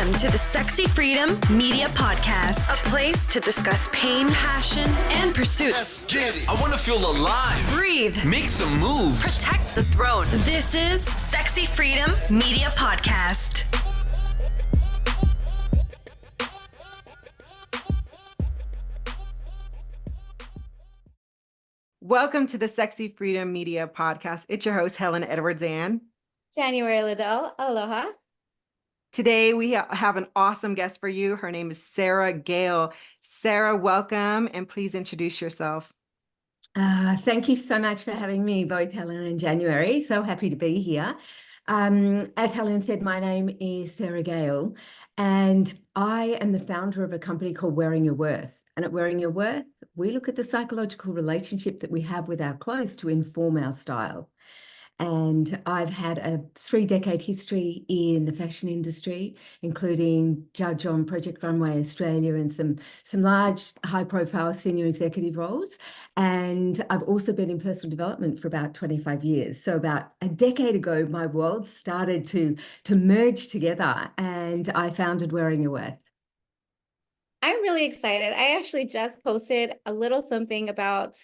Welcome to the Sexy Freedom Media Podcast, a place to discuss pain, passion, and pursuits. Let's get it. I want to feel alive. Breathe. Make some moves. Protect the throne. This is Sexy Freedom Media Podcast. Welcome to the Sexy Freedom Media Podcast. It's your host, Helen Edwards-Ann. January Liddell, aloha. Today, we have an awesome guest for you. Her name is Sarah Gale. Sarah, welcome, and please introduce yourself. Thank you so much for having me, both Helen and January. So happy to be here. As Helen said, my name is Sarah Gale, and I am the founder of a company called Wearing Your Worth. And at Wearing Your Worth, we look at the psychological relationship that we have with our clothes to inform our style. And I've had a 3-decade history in the fashion industry, including judge on Project Runway Australia and some large high-profile senior executive roles. And I've also been in personal development for about 25 years. So about a decade ago, my world started to merge together, and I founded Wearing Your Worth. I'm really excited. I actually just posted a little something about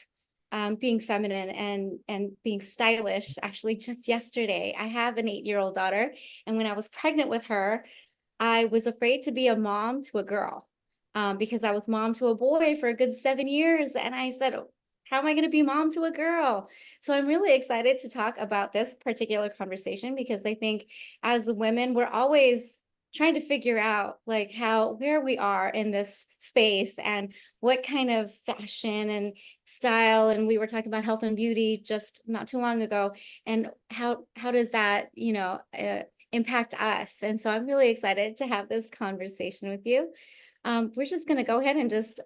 being feminine and being stylish actually just yesterday. I have an 8-year-old daughter, and when I was pregnant with her, I was afraid to be a mom to a girl because I was mom to a boy for a good 7 years. And I said, how am I going to be mom to a girl? So I'm really excited to talk about this particular conversation because I think as women, we're always trying to figure out like where we are in this space and what kind of fashion and style, and we were talking about health and beauty just not too long ago, and how does that impact us. And so I'm really excited to have this conversation with you. We're just going to go ahead and just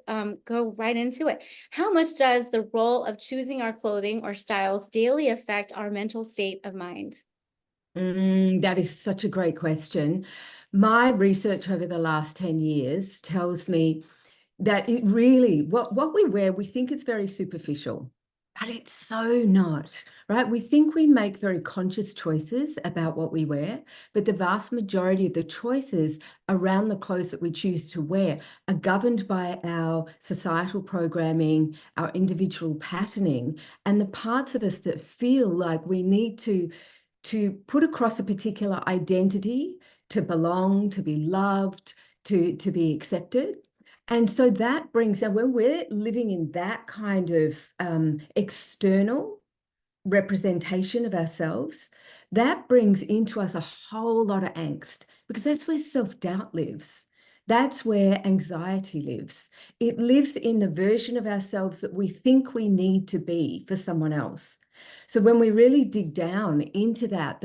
go right into it. How much does the role of choosing our clothing or styles daily affect our mental state of mind? That is such a great question. My research over the last 10 years tells me that it really, what we wear, we think it's very superficial, but it's so not, right? We think we make very conscious choices about what we wear, but the vast majority of the choices around the clothes that we choose to wear are governed by our societal programming, our individual patterning, and the parts of us that feel like we need to put across a particular identity, to belong, to be loved, to be accepted. And so that brings, and when we're living in that kind of external representation of ourselves, that brings into us a whole lot of angst, because that's where self-doubt lives. That's where anxiety lives. It lives in the version of ourselves that we think we need to be for someone else. So when we really dig down into that,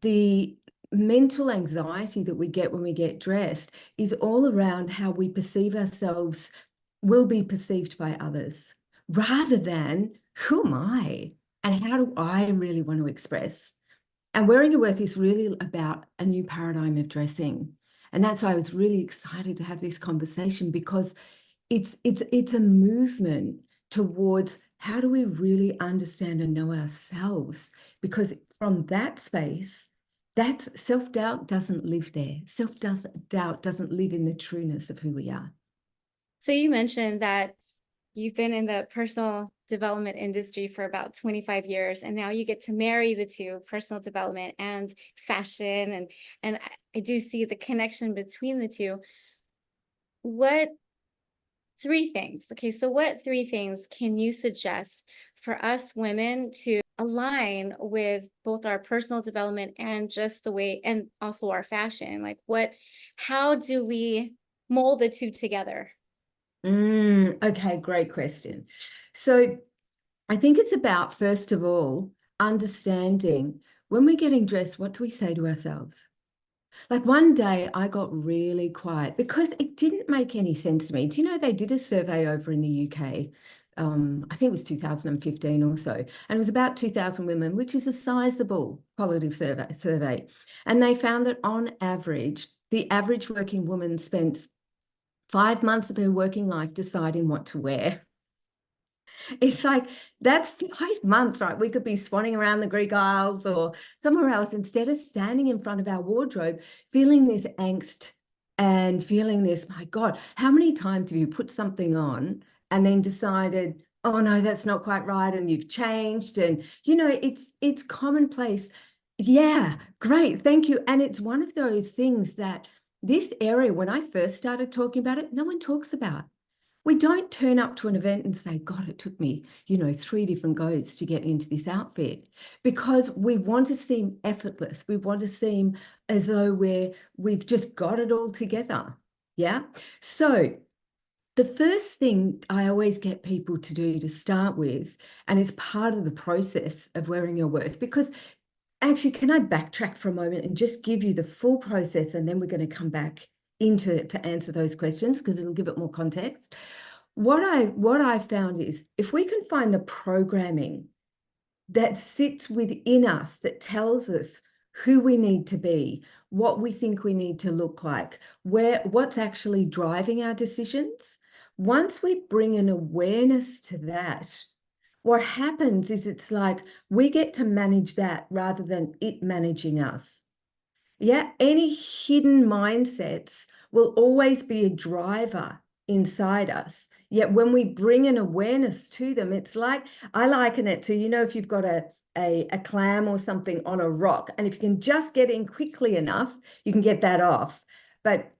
the mental anxiety that we get when we get dressed is all around how we perceive ourselves will be perceived by others, rather than who am I and how do I really want to express. And Wearing Your Worth is really about a new paradigm of dressing. And that's why I was really excited to have this conversation, because it's a movement towards how do we really understand and know ourselves? Because from that space, that self-doubt doesn't live there. Self-doubt doesn't live in the trueness of who we are. So you mentioned that you've been in the personal development industry for about 25 years, and now you get to marry the two, personal development and fashion. And I do see the connection between the two. What 3 things? Okay, so what 3 things can you suggest for us women to align with both our personal development and just the way, and also our fashion? Like how do we mold the two together? Okay, great question. So I think it's about, first of all, understanding when we're getting dressed, what do we say to ourselves? Like one day I got really quiet because it didn't make any sense to me. Do you know they did a survey over in the UK? I think it was 2015 or so, and it was about 2,000 women, which is a sizable qualitative survey. And they found that on average, the average working woman spends 5 months of her working life deciding what to wear. It's like, that's 5 months, right? We could be swanning around the Greek Isles or somewhere else instead of standing in front of our wardrobe, feeling this angst and feeling this, my God, how many times have you put something on and then decided, oh no, that's not quite right, and you've changed, and it's commonplace. Yeah, great, thank you. And it's one of those things that this area, when I first started talking about it, no one talks about. We don't turn up to an event and say, God, it took me, 3 different goes to get into this outfit, because we want to seem effortless. We want to seem as though we've just got it all together. Yeah. So the first thing I always get people to do to start with, and it's part of the process of wearing your worth, because actually, can I backtrack for a moment and just give you the full process, and then we're going to come back into to answer those questions because it'll give it more context. What I found is, if we can find the programming that sits within us that tells us who we need to be, what we think we need to look like, what's actually driving our decisions, once we bring an awareness to that, what happens is it's like we get to manage that rather than it managing us. Yeah, any hidden mindsets will always be a driver inside us. Yet when we bring an awareness to them, it's like, I liken it to, if you've got a clam or something on a rock, and if you can just get in quickly enough, you can get that off. But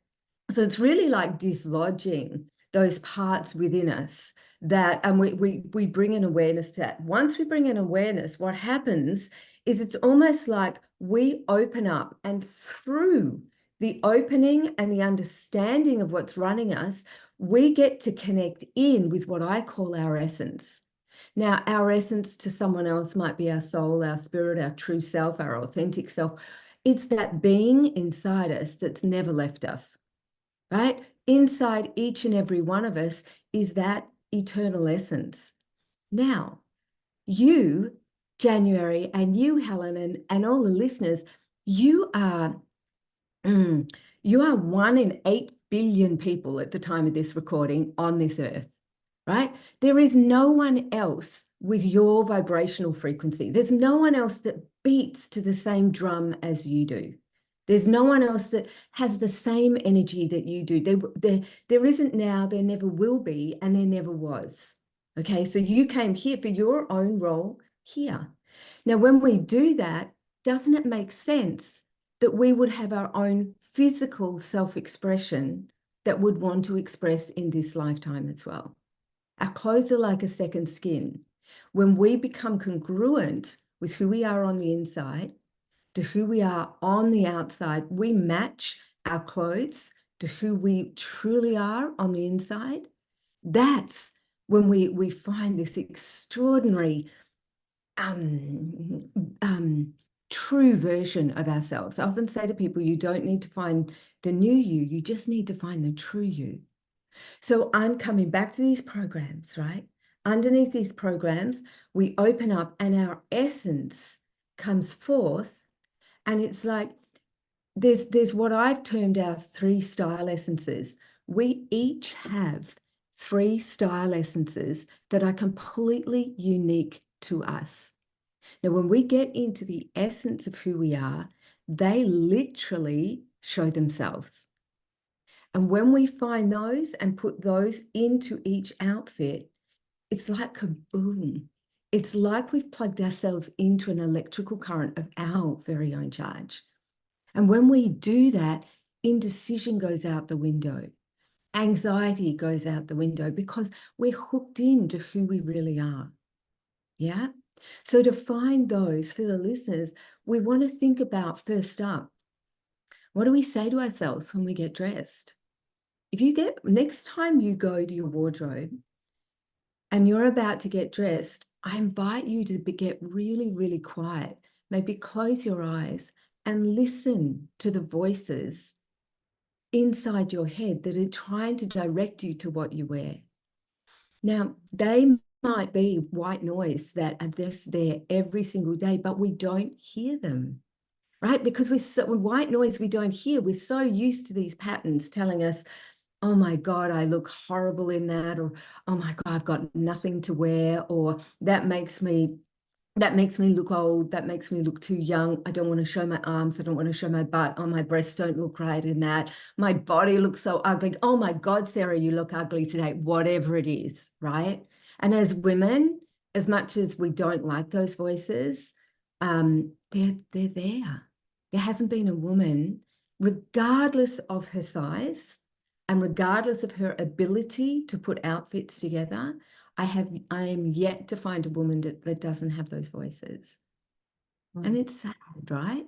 so it's really like dislodging those parts within us that, and we bring an awareness to that. Once we bring an awareness, what happens is it's almost like we open up, and through the opening and the understanding of what's running us, we get to connect in with what I call our essence. Now, our essence to someone else might be our soul, our spirit, our true self, our authentic self. It's that being inside us that's never left us, right? Inside each and every one of us is that eternal essence. Now, you, January, and you, Helen, and all the listeners, you are 1 in 8 billion people at the time of this recording on this earth, right? There is no one else with your vibrational frequency. There's no one else that beats to the same drum as you do. There's no one else that has the same energy that you do. There isn't now, there never will be, and there never was. Okay, so you came here for your own role here. Now, when we do that, doesn't it make sense that we would have our own physical self-expression that would want to express in this lifetime as well? Our clothes are like a second skin. When we become congruent with who we are on the inside to who we are on the outside, we match our clothes to who we truly are on the inside. That's when we find this extraordinary true version of ourselves. I often say to people, you don't need to find the new you just need to find the true you. So I'm coming back to these programs, right? Underneath these programs, we open up and our essence comes forth. And it's like, there's what I've termed our 3 style essences. We each have 3 style essences that are completely unique to us. Now, when we get into the essence of who we are, they literally show themselves. And when we find those and put those into each outfit, it's like kaboom. It's like we've plugged ourselves into an electrical current of our very own charge. And when we do that, indecision goes out the window. Anxiety goes out the window because we're hooked into who we really are. Yeah? So to find those for the listeners, we want to think about, first up, what do we say to ourselves when we get dressed? Next time you go to your wardrobe and you're about to get dressed, I invite you to get really, really quiet. Maybe close your eyes and listen to the voices inside your head that are trying to direct you to what you wear. Now, they might be white noise that are just there every single day, but we don't hear them, right? Because white noise we don't hear. We're so used to these patterns telling us, oh my God, I look horrible in that, or oh my God, I've got nothing to wear, or that makes me that makes me look old, that makes me look too young. I don't want to show my arms, I don't want to show my butt. Oh, my breasts don't look right in that. My body looks so ugly. Oh my God, Sarah, you look ugly today. Whatever it is, right? And as women, as much as we don't like those voices, they're there. There hasn't been a woman, regardless of her size and regardless of her ability to put outfits together, I am yet to find a woman that doesn't have those voices. And it's sad, right?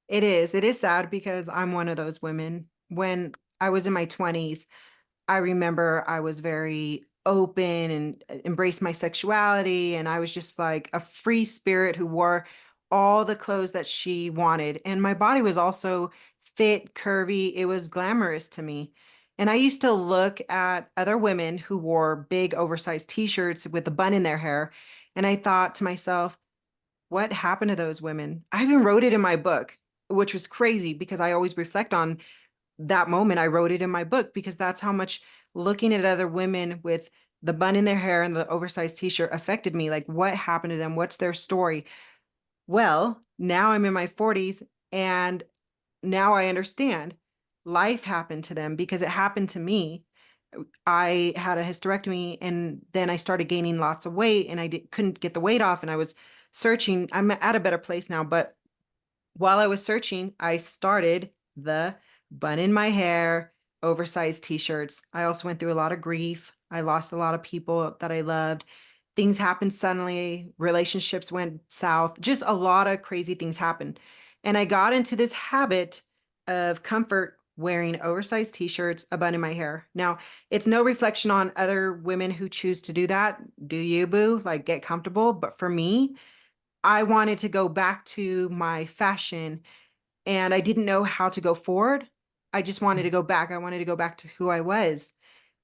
It is. It is sad because I'm one of those women. When I was in my 20s, I remember I was very open and embraced my sexuality. And I was just like a free spirit who wore all the clothes that she wanted. And my body was also fit, curvy. It was glamorous to me. And I used to look at other women who wore big, oversized t-shirts with a bun in their hair. And I thought to myself, what happened to those women? I even wrote it in my book, which was crazy because I always reflect on that moment. I wrote it in my book because that's how much looking at other women with the bun in their hair and the oversized t-shirt affected me. Like, what happened to them? What's their story? Well, now I'm in my 40s and now I understand life happened to them because it happened to me. I had a hysterectomy and then I started gaining lots of weight and couldn't get the weight off and I was searching. I'm at a better place now, but while I was searching, I started the bun in my hair, oversized t-shirts. I also went through a lot of grief. I lost a lot of people that I loved. Things happened suddenly, relationships went south, just a lot of crazy things happened. And I got into this habit of comfort wearing oversized t-shirts, a bun in my hair. Now, it's no reflection on other women who choose to do that. Do you, boo? Like, get comfortable. But for me, I wanted to go back to my fashion and I didn't know how to go forward. I just wanted to go back. I wanted to go back to who I was,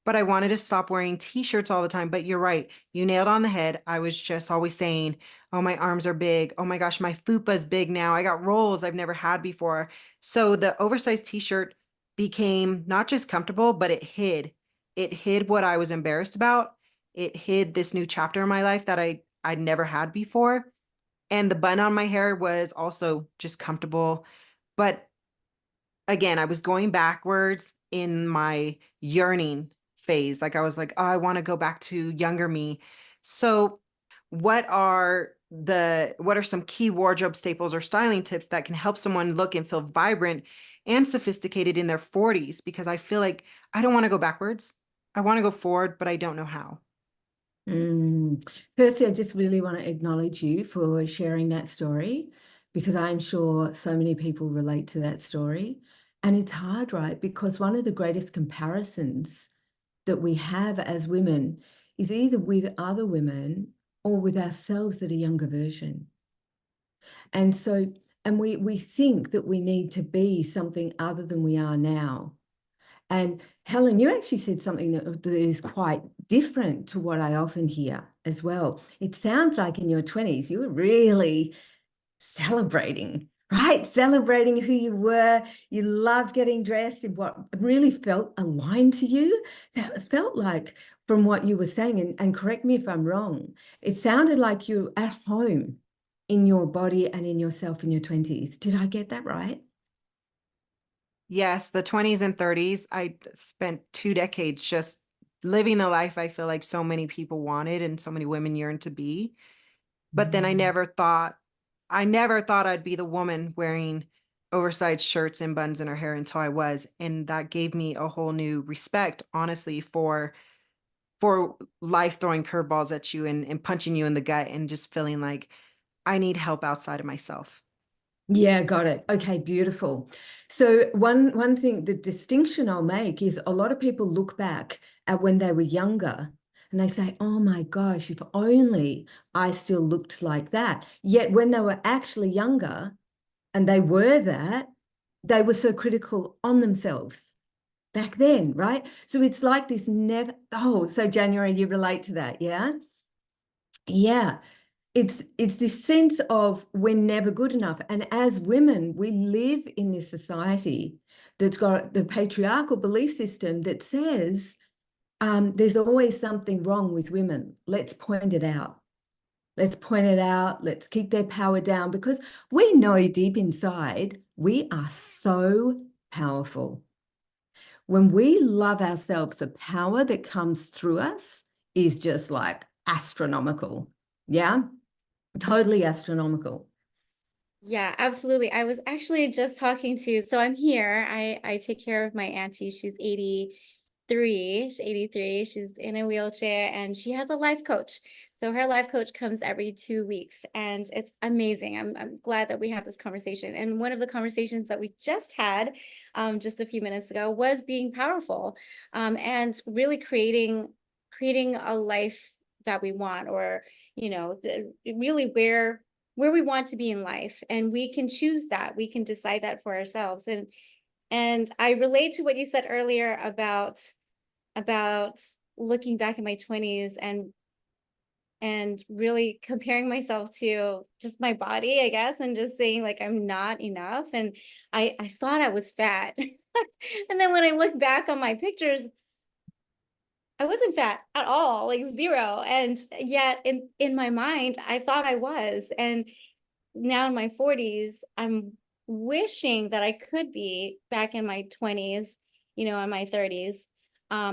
but I wanted to stop wearing t-shirts all the time. But you're right. You nailed on the head. I was just always saying, oh, my arms are big. Oh my gosh, my fupa's big now. I got rolls I've never had before. So the oversized t-shirt became not just comfortable, but it hid what I was embarrassed about. It hid this new chapter in my life that I'd never had before. And the bun on my hair was also just comfortable. But again, I was going backwards in my yearning phase. Like I was like, oh, I want to go back to younger me. So what are some key wardrobe staples or styling tips that can help someone look and feel vibrant and sophisticated in their 40s? Because I feel like I don't want to go backwards. I want to go forward, but I don't know how. Firstly, I just really want to acknowledge you for sharing that story because I'm sure so many people relate to that story. And it's hard, right? Because one of the greatest comparisons that we have as women is either with other women or with ourselves at a younger version. And so, and we think that we need to be something other than we are now. And Helen, you actually said something that is quite different to what I often hear as well. It sounds like in your 20s, you were really celebrating, right? Celebrating who you were. You loved getting dressed in what really felt aligned to you. So it felt like, from what you were saying, and correct me if I'm wrong, it sounded like you were at home in your body and in yourself in your 20s. Did I get that right? Yes, the 20s and 30s, I spent 2 decades just living the life I feel like so many people wanted and so many women yearned to be. But then I never thought I'd be the woman wearing oversized shirts and buns in her hair until I was. And that gave me a whole new respect, honestly, for life throwing curveballs at you and punching you in the gut and just feeling like I need help outside of myself. Yeah, got it. Okay, beautiful. So one thing, the distinction I'll make is a lot of people look back at when they were younger and they say, oh my gosh, if only I still looked like that. Yet when they were actually younger and they were that, they were so critical on themselves back then, right? So it's like this never, oh, so January, you relate to that, yeah? Yeah. It's this sense of we're never good enough. And as women, we live in this society that's got the patriarchal belief system that says there's always something wrong with women. Let's point it out. Let's point it out. Let's keep their power down, because we know deep inside we are so powerful. When we love ourselves, the power that comes through us is just like astronomical. Yeah, totally astronomical. Yeah, absolutely. I was actually just talking to, so I'm here. I take care of my auntie. She's 83. She's 83. She's in a wheelchair and she has a life coach. So her life coach comes every 2 weeks and it's amazing. I'm glad that we have this conversation. And one of the conversations that we just had just a few minutes ago was being powerful, and really creating a life that we want, or really where we want to be in life, and we can choose that. We can decide that for ourselves. And I relate to what you said earlier about looking back in my 20s and really comparing myself to just my body, I guess, and just saying like I'm not enough. And I thought I was fat. And then when I look back on my pictures, I wasn't fat at all, like zero. And yet in my mind, I thought I was. And now in my 40s, I'm wishing that I could be back in my 20s, in my 30s.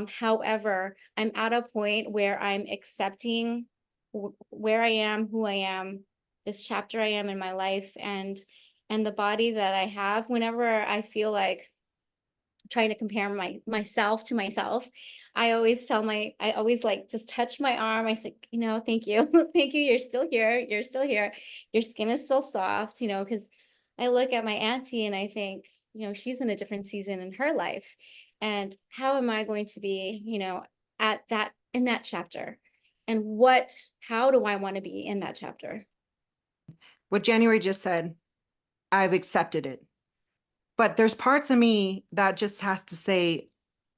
However, I'm at a point where I'm accepting where I am, who I am, this chapter I am in my life, and the body that I have. Whenever I feel like trying to compare myself to myself, I always like just touch my arm. I said, thank you. Thank you. You're still here. You're still here. Your skin is still soft, because I look at my auntie and I think, she's in a different season in her life. And how am I going to be, in that chapter? And how do I want to be in that chapter? What January just said, I've accepted it. But there's parts of me that just has to say,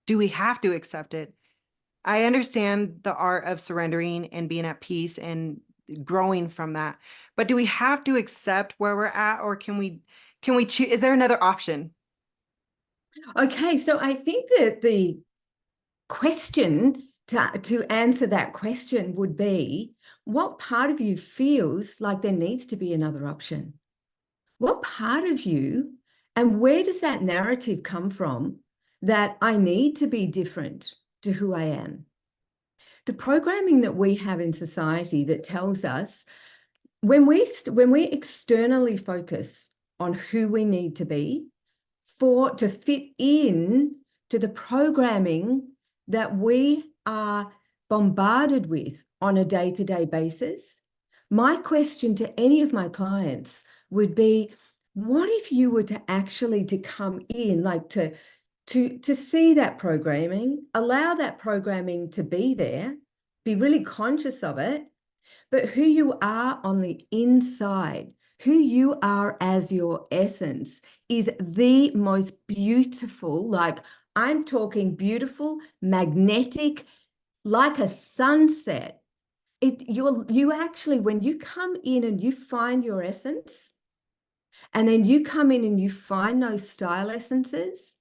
do we have to accept it? I understand the art of surrendering and being at peace and growing from that. But do we have to accept where we're at, or can we choose? Is there another option? Okay, so I think that the question to answer that question would be, what part of you feels like there needs to be another option? What part of you, and where does that narrative come from that I need to be different to who I am? The programming that we have in society that tells us when we externally focus on who we need to be to fit in to the programming that we are bombarded with on a day-to-day basis. My question to any of my clients would be, what if you were to actually to come in, like to see that programming, allow that programming to be there, be really conscious of it, but who you are on the inside, who you are as your essence is the most beautiful, like I'm talking beautiful, magnetic, like a sunset. You actually, when you come in and you find your essence, and then you come in and you find those style essences,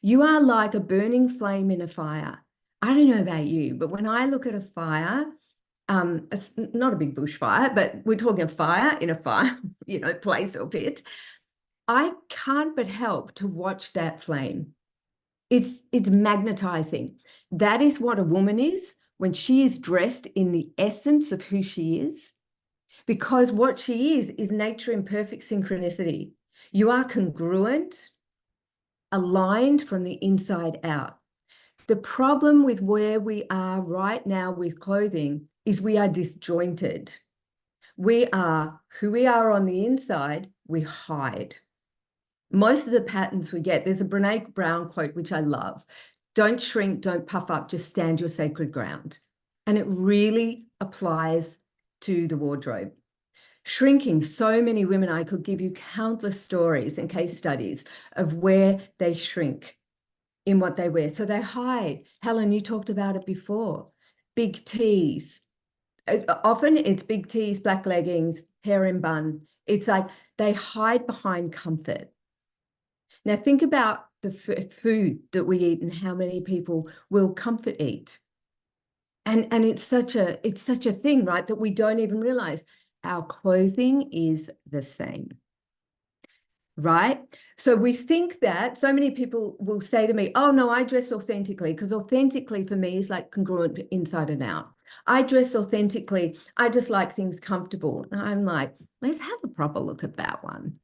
you are like a burning flame in a fire. I don't know about you, but when I look at a fire, it's not a big bushfire, but we're talking a fire in a fire, place or pit. I can't but help to watch that flame. It's magnetizing. That is what a woman is when she is dressed in the essence of who she is, because what she is nature in perfect synchronicity. You are congruent, aligned from the inside out. The problem with where we are right now with clothing is we are disjointed. We are who we are on the inside, we hide. Most of the patterns we get, there's a Brene Brown quote, which I love. Don't shrink, don't puff up, just stand your sacred ground. And it really applies to the wardrobe. Shrinking, so many women, I could give you countless stories and case studies of where they shrink in what they wear. So they hide. Helen, you talked about it before. Big tees. Often it's big tees, black leggings, hair in bun. It's like they hide behind comfort. Now think about the food that we eat and how many people will comfort eat. And it's such a thing, right, that we don't even realize our clothing is the same. Right? So we think that so many people will say to me, oh, no, I dress authentically, because authentically for me is like congruent inside and out. I dress authentically. I just like things comfortable. And I'm like, let's have a proper look at that one.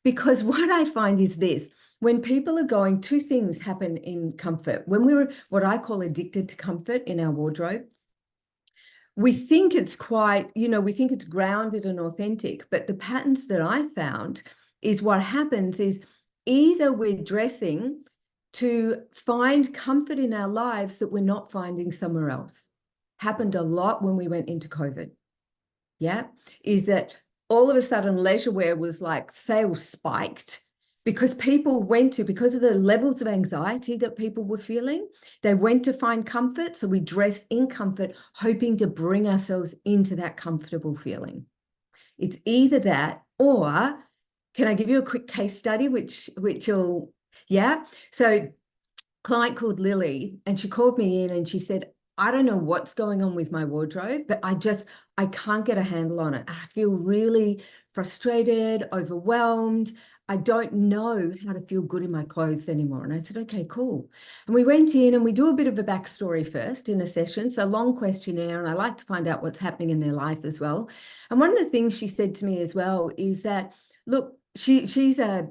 Because what I find is this, when people are going, two things happen in comfort. When we're what I call addicted to comfort in our wardrobe, we think it's quite, we think it's grounded and authentic, but the patterns that I found is what happens is either we're dressing to find comfort in our lives that we're not finding somewhere else. Happened a lot when we went into COVID. Yeah, is that all of a sudden leisure wear was like sales spiked because people because of the levels of anxiety that people were feeling, they went to find comfort. So we dress in comfort, hoping to bring ourselves into that comfortable feeling. It's either that, or can I give you a quick case study, which will, yeah. So client called Lily, and she called me in and she said, I don't know what's going on with my wardrobe, but I can't get a handle on it. I feel really frustrated, overwhelmed. I don't know how to feel good in my clothes anymore. And I said, okay, cool. And we went in and we do a bit of a backstory first in a session. So long questionnaire. And I like to find out what's happening in their life as well. And one of the things she said to me as well is that, look, she's an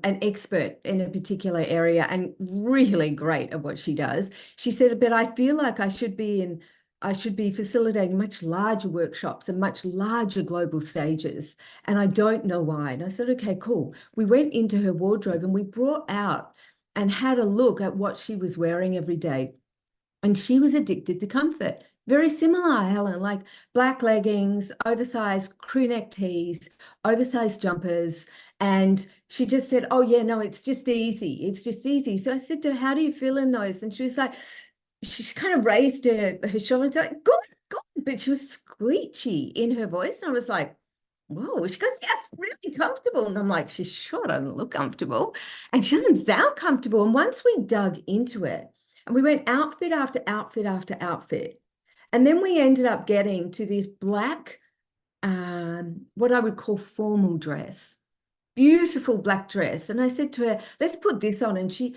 expert in a particular area and really great at what she does. She said, but I feel like I should be facilitating much larger workshops and much larger global stages. And I don't know why. And I said, okay, cool. We went into her wardrobe and we brought out and had a look at what she was wearing every day. And she was addicted to comfort. Very similar, Helen, like black leggings, oversized crew neck tees, oversized jumpers. And she just said, oh, yeah, no, it's just easy. It's just easy. So I said to her, how do you feel in those? And she was like, she kind of raised her shoulders, like, good, good. But she was squeechy in her voice. And I was like, whoa. She goes, yes, really comfortable. And I'm like, she sure doesn't look comfortable. And she doesn't sound comfortable. And once we dug into it, and we went outfit after outfit after outfit, and then we ended up getting to this black, what I would call formal dress, beautiful black dress. And I said to her, let's put this on. And she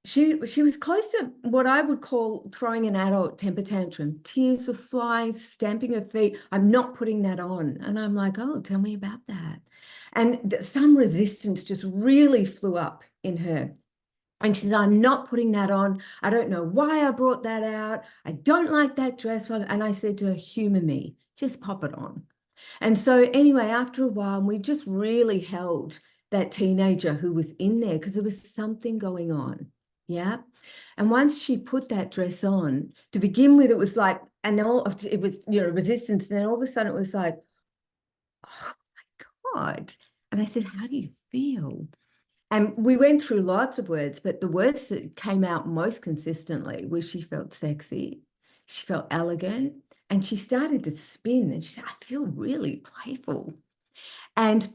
was close to what I would call throwing an adult temper tantrum. Tears were flying, stamping her feet. I'm not putting that on. And I'm like, oh, tell me about that. And some resistance just really flew up in her. And she said, I'm not putting that on. I don't know why I brought that out. I don't like that dress. And I said to her, humor me, just pop it on. And so anyway, after a while, we just really held that teenager who was in there because there was something going on. Yeah. And once she put that dress on, to begin with, it was like, and it was, resistance. And then all of a sudden it was like, oh my God. And I said, how do you feel? And we went through lots of words, but the words that came out most consistently was she felt sexy, she felt elegant, and she started to spin and she said, I feel really playful. And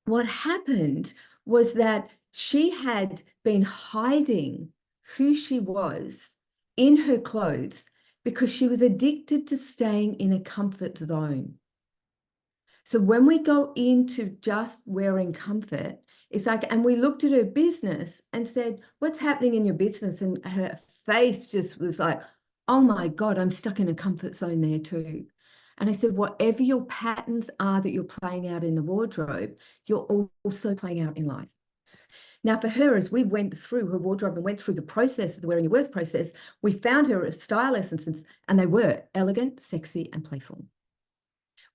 what happened was that she had been hiding who she was in her clothes because she was addicted to staying in a comfort zone. So when we go into just wearing comfort, it's like, and we looked at her business and said, what's happening in your business? And her face just was like, oh my God, I'm stuck in a comfort zone there too. And I said, whatever your patterns are that you're playing out in the wardrobe, you're also playing out in life. Now, for her, as we went through her wardrobe and went through the process of the wearing your words process, we found her style essences, and they were elegant, sexy, and playful.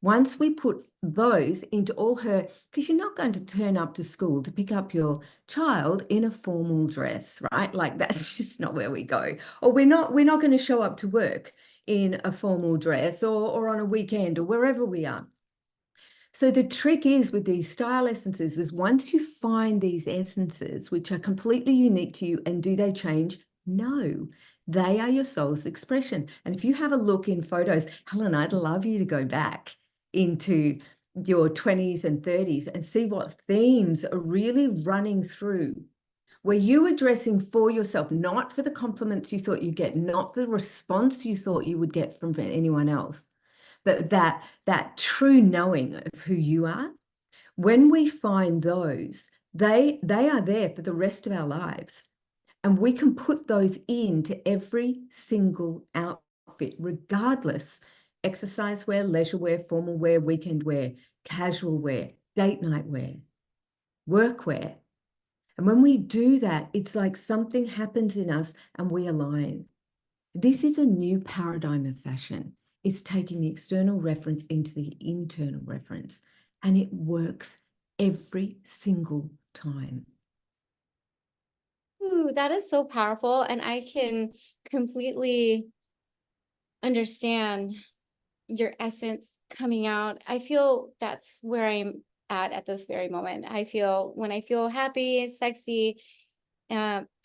Once we put those into all her, because you're not going to turn up to school to pick up your child in a formal dress, right? Like that's just not where we go. Or we're not going to show up to work in a formal dress or on a weekend or wherever we are. So the trick is with these style essences is once you find these essences, which are completely unique to you, and do they change? No, they are your soul's expression. And if you have a look in photos, Helen, I'd love you to go back into your 20s and 30s and see what themes are really running through where you are dressing for yourself, not for the compliments you thought you'd get, not for the response you thought you would get from anyone else, but that true knowing of who you are. When we find those, they are there for the rest of our lives. And we can put those into every single outfit, regardless, exercise wear, leisure wear, formal wear, weekend wear, casual wear, date night wear, work wear. And when we do that, it's like something happens in us and we align. This is a new paradigm of fashion. It's taking the external reference into the internal reference, and it works every single time. Ooh, that is so powerful. And I can completely understand your essence coming out. I feel that's where I'm at this very moment. I feel when I feel happy, sexy,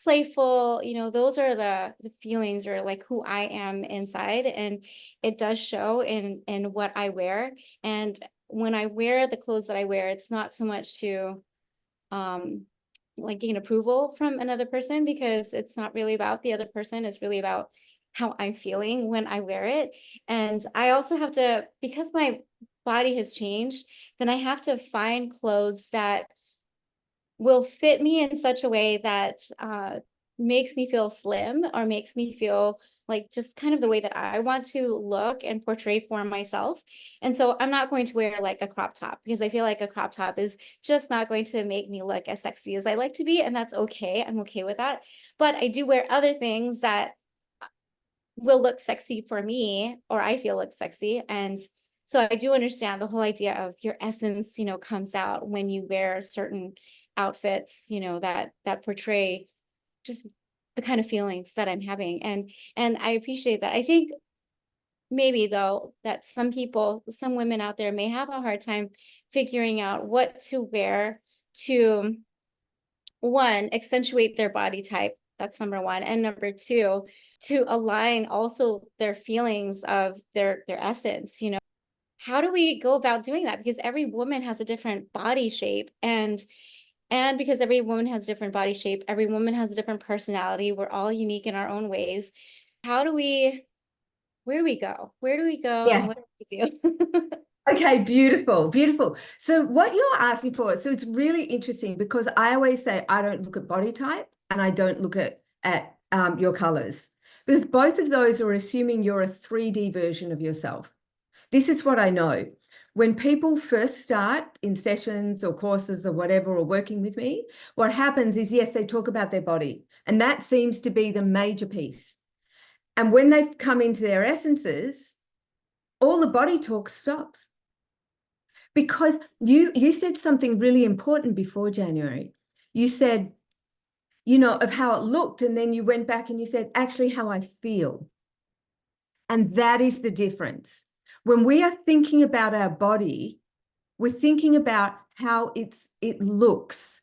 playful, those are the feelings, or like who I am inside. And it does show in what I wear. And when I wear the clothes that I wear, it's not so much to like gain approval from another person, because it's not really about the other person. It's really about how I'm feeling when I wear it. And I also have to, because my body has changed, then I have to find clothes that will fit me in such a way that makes me feel slim, or makes me feel like just kind of the way that I want to look and portray for myself. And so I'm not going to wear like a crop top, because I feel like a crop top is just not going to make me look as sexy as I like to be. And that's okay. I'm okay with that. But I do wear other things that will look sexy for me, or I feel look sexy. And so I do understand the whole idea of your essence, comes out when you wear certain outfits, that portray just the kind of feelings that I'm having. And I appreciate that. I think maybe though that some women out there may have a hard time figuring out what to wear to, one, accentuate their body type. That's number one. And number two, to align also their feelings of their essence. How do we go about doing that? Because every woman has a different body shape, and because every woman has a different body shape, every woman has a different personality. We're all unique in our own ways. Where do we go? Where do we go? Yeah. And what do we do? Okay, beautiful, beautiful. So what you're asking for, so it's really interesting, because I always say I don't look at body type and I don't look at your colors, because both of those are assuming you're a 3D version of yourself. This is what I know. When people first start in sessions or courses or whatever, or working with me, what happens is, yes, they talk about their body, and that seems to be the major piece. And when they've come into their essences, all the body talk stops. Because you said something really important before, January. You said, of how it looked, and then you went back and you said, actually, how I feel. And that is the difference. When we are thinking about our body, we're thinking about how it looks,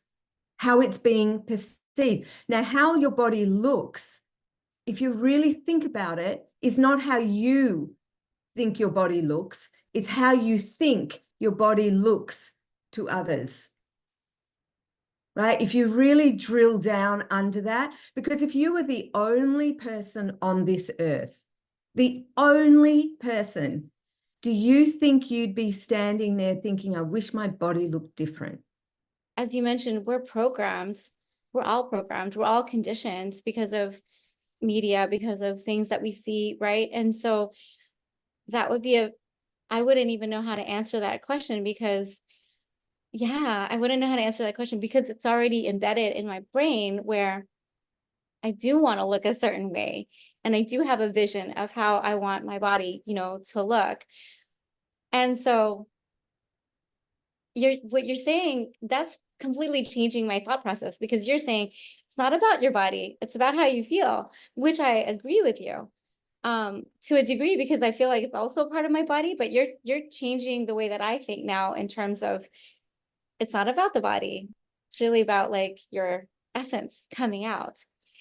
how it's being perceived. Now, how your body looks, if you really think about it, is not how you think your body looks. It's how you think your body looks to others. Right? If you really drill down under that, because if you were the only person on this earth, the only person, do you think you'd be standing there thinking, I wish my body looked different? As you mentioned, we're programmed. We're all programmed. We're all conditioned because of media, because of things that we see, right? And so that would be I wouldn't even know how to answer that question, because I wouldn't know how to answer that question, because it's already embedded in my brain, where I do want to look a certain way. And I do have a vision of how I want my body, to look. And so what you're saying, that's completely changing my thought process, because you're saying it's not about your body, it's about how you feel, which I agree with you to a degree, because I feel like it's also part of my body. But you're changing the way that I think now, in terms of, it's not about the body, it's really about like your essence coming out.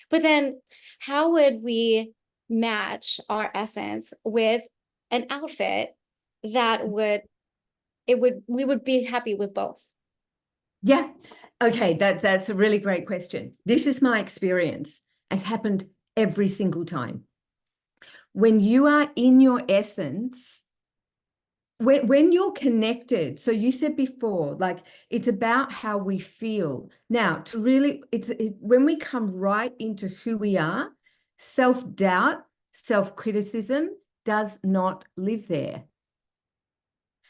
But then how would we match our essence with an outfit that we would be happy with both? Yeah. Okay, that's a really great question. This is my experience. It's happened every single time. When you are in your essence, when you're connected, so you said before, like it's about how we feel. Now, to really, when we come right into who we are, self-doubt, self-criticism does not live there.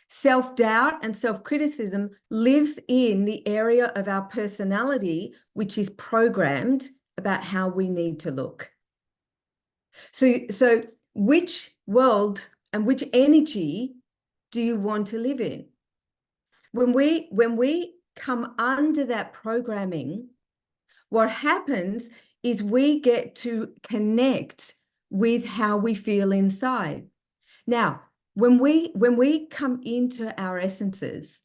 Self-doubt and self-criticism lives in the area of our personality, which is programmed about how we need to look. So which world and which energy do you want to live in? When we come under that programming, what happens is we get to connect with how we feel inside. Now, when we come into our essences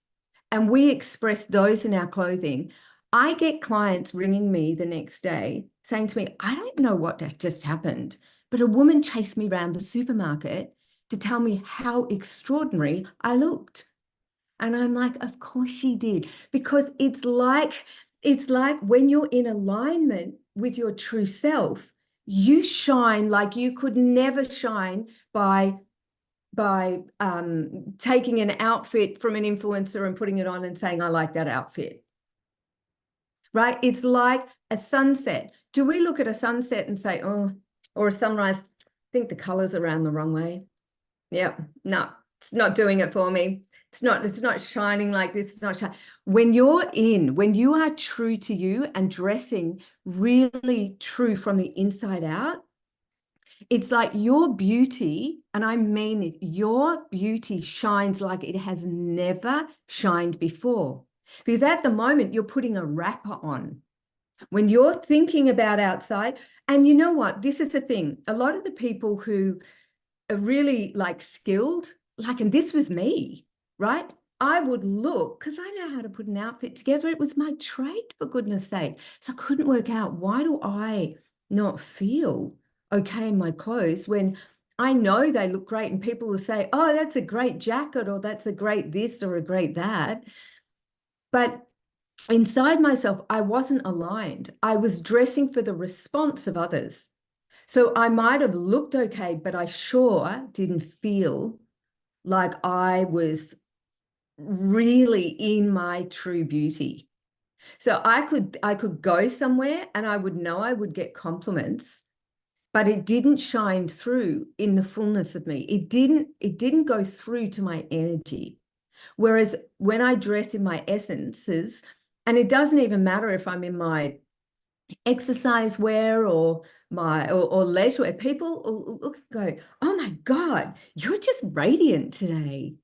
and we express those in our clothing, I get clients ringing me the next day saying to me, I don't know what just happened, but a woman chased me around the supermarket to tell me how extraordinary I looked. And I'm like, of course she did, because it's like when you're in alignment with your true self, you shine like you could never shine by taking an outfit from an influencer and putting it on and saying, I like that outfit. Right? It's like a sunset. Do we look at a sunset and say, oh, or a sunrise, I think the colors are around the wrong way? Yep. No, it's not doing it for me. It's not shining like this. It's not shining. When you are true to you and dressing really true from the inside out, it's like your beauty, and I mean it, your beauty shines like it has never shined before. Because at the moment, you're putting a wrapper on. When you're thinking about outside, and you know what? This is the thing. A lot of the people who are really like skilled, like, and this was me, right? I would look, because I know how to put an outfit together. It was my trade, for goodness sake. So I couldn't work out, why do I not feel okay in my clothes when I know they look great and people will say, oh, that's a great jacket, or that's a great this or a great that. But inside myself, I wasn't aligned. I was dressing for the response of others. So I might have looked okay, but I sure didn't feel like I was really in my true beauty. So I could go somewhere and I would know I would get compliments, but it didn't shine through in the fullness of me. It didn't go through to my energy. Whereas when I dress in my essences, and it doesn't even matter if I'm in my exercise wear or leisure wear, people will look and go, oh my God, you're just radiant today.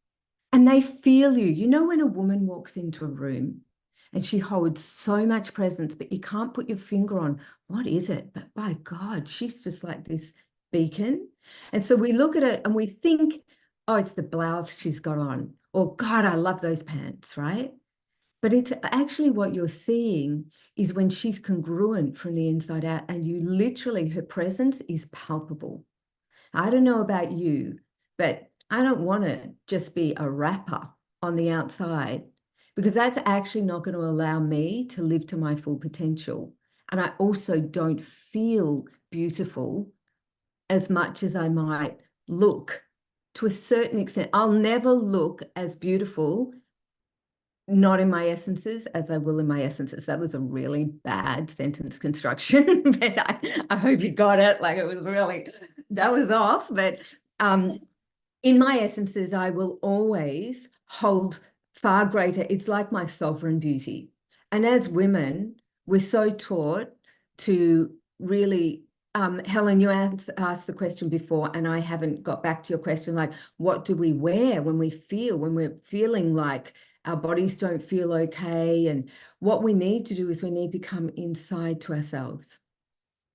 And they feel you. You know, when a woman walks into a room and she holds so much presence, but you can't put your finger on what is it, but by God, she's just like this beacon. And so we look at it and we think, oh, it's the blouse she's got on, or God, I love those pants, right? But it's actually what you're seeing is when she's congruent from the inside out, and you literally, her presence is palpable. I don't know about you, but I don't want to just be a wrapper on the outside, because that's actually not going to allow me to live to my full potential. And I also don't feel beautiful as much as I might look. To a certain extent, I'll never look as beautiful not in my essences as I will in my essences. That was a really bad sentence construction, but I hope you got it. Like, it was really, that was off. But in my essences, I will always hold far greater. It's like my sovereign beauty. And as women, we're so taught to really, Helen, you asked the question before, and I haven't got back to your question, like, what do we wear when we're feeling like our bodies don't feel okay? And what we need to do is we need to come inside to ourselves,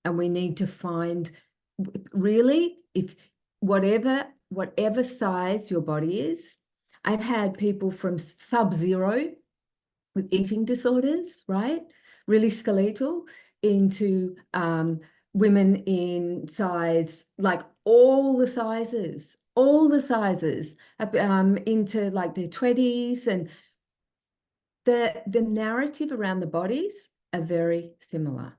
and we need to find, really, if whatever size your body is. I've had people from sub-zero with eating disorders, right? Really skeletal, into women in size, like all the sizes, into like their 20s. And the narrative around the bodies are very similar.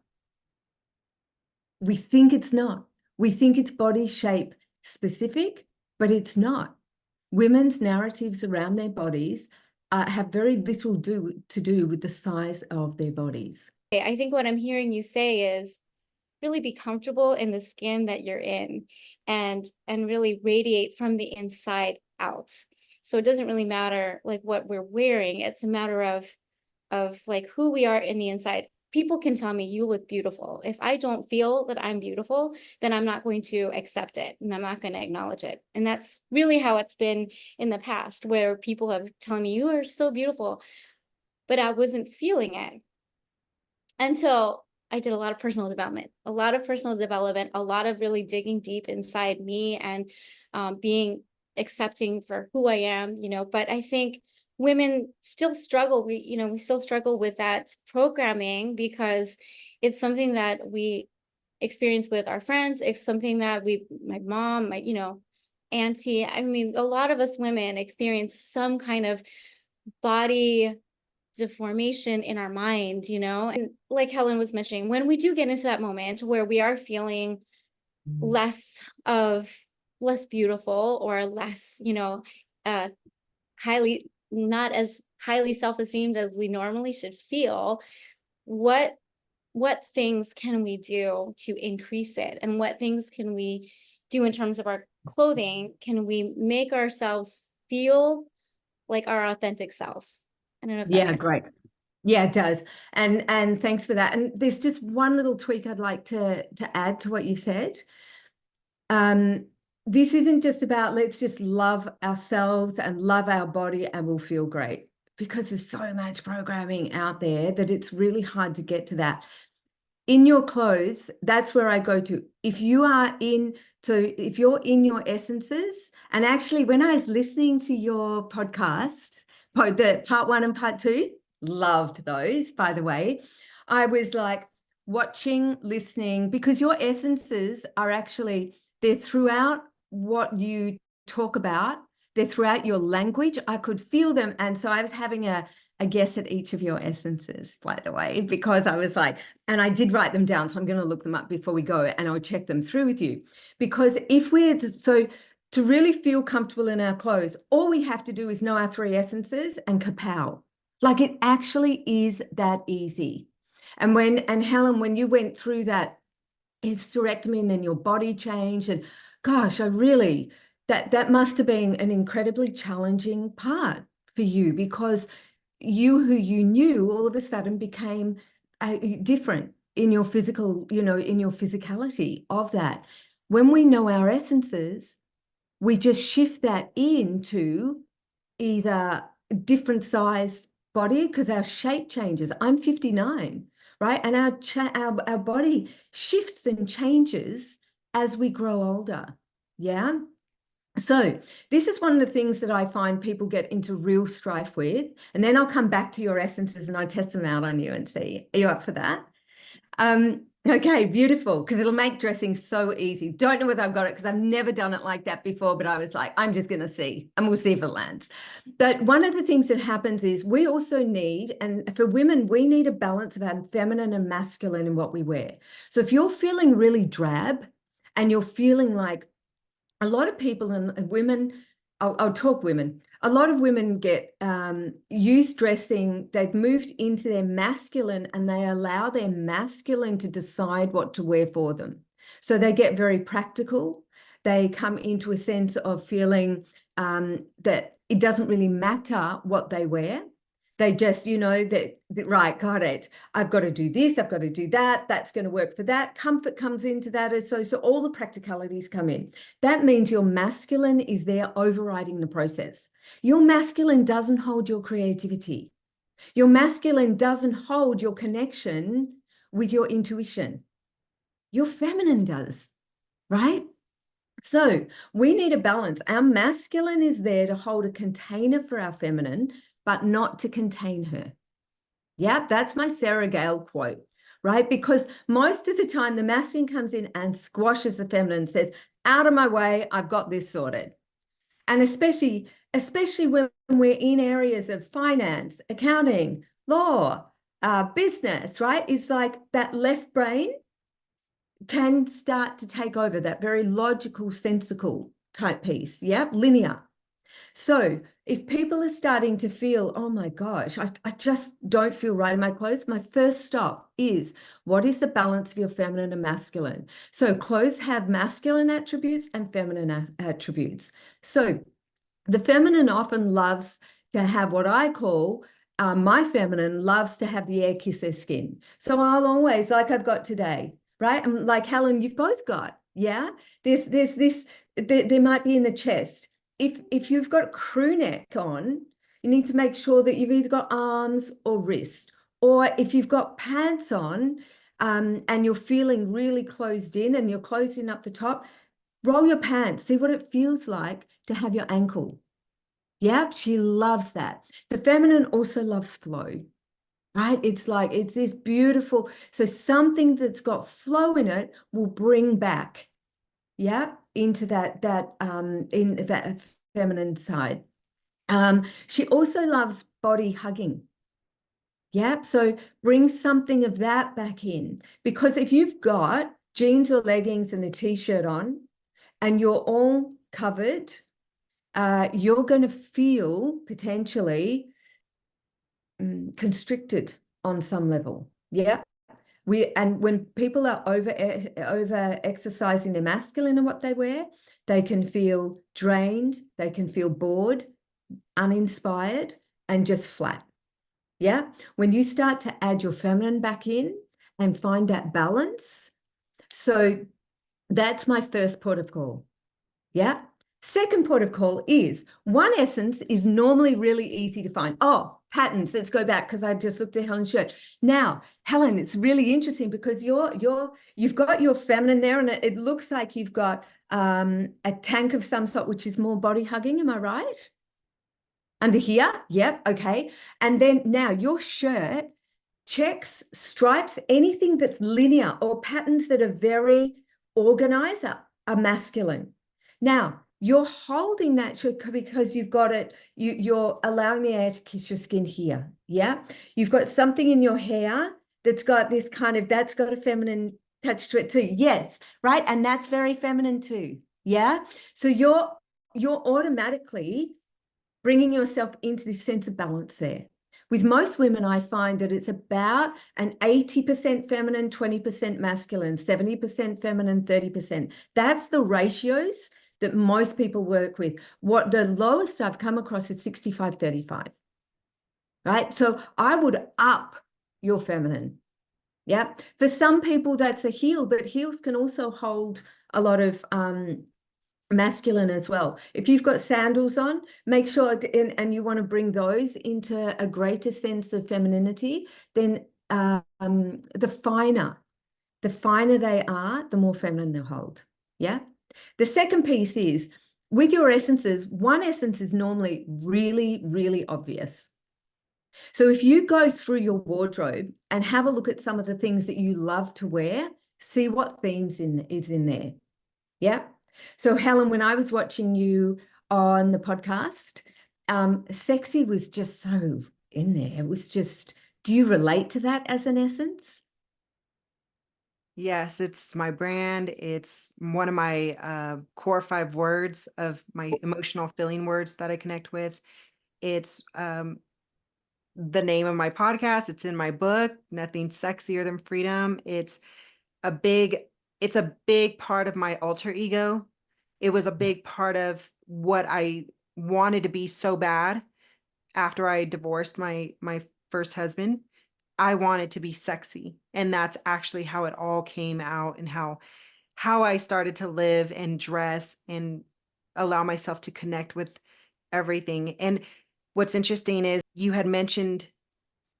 We think it's not. We think it's body shape specific, but it's not. Women's narratives around their bodies have very little to do with the size of their bodies. I think what I'm hearing you say is really be comfortable in the skin that you're in and really radiate from the inside out. So it doesn't really matter like what we're wearing. It's a matter of like who we are in the inside. People can tell me you look beautiful. If I don't feel that I'm beautiful, then I'm not going to accept it and I'm not going to acknowledge it. And that's really how it's been in the past, where people have telling me you are so beautiful, but I wasn't feeling it until I did a lot of personal development, a lot of really digging deep inside me and being accepting for who I am, but I think women still struggle. We still struggle with that programming because it's something that we experience with our friends. It's something that my mom, my, auntie, I mean, a lot of us women experience some kind of body deformation in our mind, and like Helen was mentioning, when we do get into that moment where we are feeling less beautiful or less, not as highly self-esteemed as we normally should feel, what things can we do to increase it? And what things can we do in terms of our clothing? Can we make ourselves feel like our authentic selves? I don't know if that Yeah, great. Yeah, it does. And thanks for that. And there's just one little tweak I'd like to add to what you've said. This isn't just about let's just love ourselves and love our body and we'll feel great, because there's so much programming out there that it's really hard to get to that. In your clothes, that's where I go to. If you're in your essences, and actually when I was listening to your podcast, the part 1 and part 2, loved those, by the way. I was like watching, listening, because your essences are actually, they're throughout what you talk about. They're throughout your language. I could feel them. And so I was having a guess at each of your essences, by the way, because I was like, and I did write them down. So I'm going to look them up before we go and I'll check them through with you. Because to really feel comfortable in our clothes, all we have to do is know our 3 essences and kapow. Like, it actually is that easy. And Helen, when you went through that hysterectomy and then your body changed, and gosh, that must have been an incredibly challenging part for you, because who you knew all of a sudden became different in your physical, in your physicality of that. When we know our essences, we just shift that into either different size body, because our shape changes. I'm 59, right? And our body shifts and changes as we grow older. Yeah. So this is one of the things that I find people get into real strife with. And then I'll come back to your essences and I'll test them out on you and see. Are you up for that? Okay, beautiful, because it'll make dressing so easy. Don't know whether I've got it because I've never done it like that before, but I was like, I'm just going to see, and we'll see if it lands. But one of the things that happens is we also need, and for women, we need a balance of our feminine and masculine in what we wear. So if you're feeling really drab and you're feeling like, a lot of people and women, I'll talk women, a lot of women get used dressing, they've moved into their masculine and they allow their masculine to decide what to wear for them. So they get very practical. They come into a sense of feeling that it doesn't really matter what they wear. They just, right, got it. I've got to do this. I've got to do that. That's going to work for that. Comfort comes into that. So all the practicalities come in. That means your masculine is there overriding the process. Your masculine doesn't hold your creativity. Your masculine doesn't hold your connection with your intuition. Your feminine does, right? So we need a balance. Our masculine is there to hold a container for our feminine, but not to contain her. Yep, that's my Sarah Gale quote, right? Because most of the time the masculine comes in and squashes the feminine and says, out of my way, I've got this sorted. And especially when we're in areas of finance, accounting, law, business, right? It's like that left brain can start to take over, that very logical, sensical type piece. Yeah, linear. So if people are starting to feel, oh my gosh, I just don't feel right in my clothes, my first stop is, what is the balance of your feminine and masculine? So clothes have masculine attributes and feminine attributes. So the feminine often loves to have what I call, my feminine loves to have the air kiss her skin. So I'll always, like I've got today, right? I'm like, Helen, you've both got, yeah? There's this, there might be in the chest. If you've got crew neck on, you need to make sure that you've either got arms or wrist. Or if you've got pants on, and you're feeling really closed in and you're closing up the top, roll your pants, see what it feels like to have your ankle. Yeah, she loves that. The feminine also loves flow, right? It's like, it's this beautiful, so something that's got flow in it will bring back, yeah, into in that feminine side. She also loves body hugging. Yeah, so bring something of that back in, because if you've got jeans or leggings and a t-shirt on and you're all covered, you're going to feel potentially constricted on some level. Yeah. And when people are over exercising their masculine in what they wear, they can feel drained, they can feel bored, uninspired, and just flat. Yeah. When you start to add your feminine back in and find that balance. So that's my first port of call. Yeah. Second port of call is, one essence is normally really easy to find. Oh, patterns. Let's go back, because I just looked at Helen's shirt. Now, Helen, it's really interesting because you've got your feminine there, and it looks like you've got a tank of some sort, which is more body hugging. Am I right? Under here? Yep. Okay. And then now your shirt, checks, stripes, anything that's linear or patterns that are very organized are masculine. Now, you're holding that shirt because you've got it, you're allowing the air to kiss your skin here. Yeah. You've got something in your hair that's got this kind of, that's got a feminine touch to it too. Yes. Right. And that's very feminine too. Yeah. So you're automatically bringing yourself into this sense of balance there. With most women, I find that it's about an 80% feminine, 20% masculine, 70% feminine, 30%. That's the ratios that most people work with. What the lowest I've come across is 65-35, right? So I would up your feminine. Yeah. For some people, that's a heel, but heels can also hold a lot of masculine as well. If you've got sandals on, make sure, and you want to bring those into a greater sense of femininity, then the finer they are, the more feminine they'll hold. Yeah. The second piece is, with your essences, one essence is normally really, really obvious. So if you go through your wardrobe and have a look at some of the things that you love to wear, see what themes is in there. Yeah. So Helen, when I was watching you on the podcast, sexy was just so in there. It was just, do you relate to that as an essence? Yes, it's my brand. It's one of my core 5 words of my emotional feeling words that I connect with. It's the name of my podcast. It's in my book, Nothing Sexier Than Freedom. It's a big part of my alter ego. It was a big part of what I wanted to be so bad after I divorced my first husband. I wanted to be sexy. And that's actually how it all came out, and how I started to live and dress and allow myself to connect with everything. And what's interesting is, you had mentioned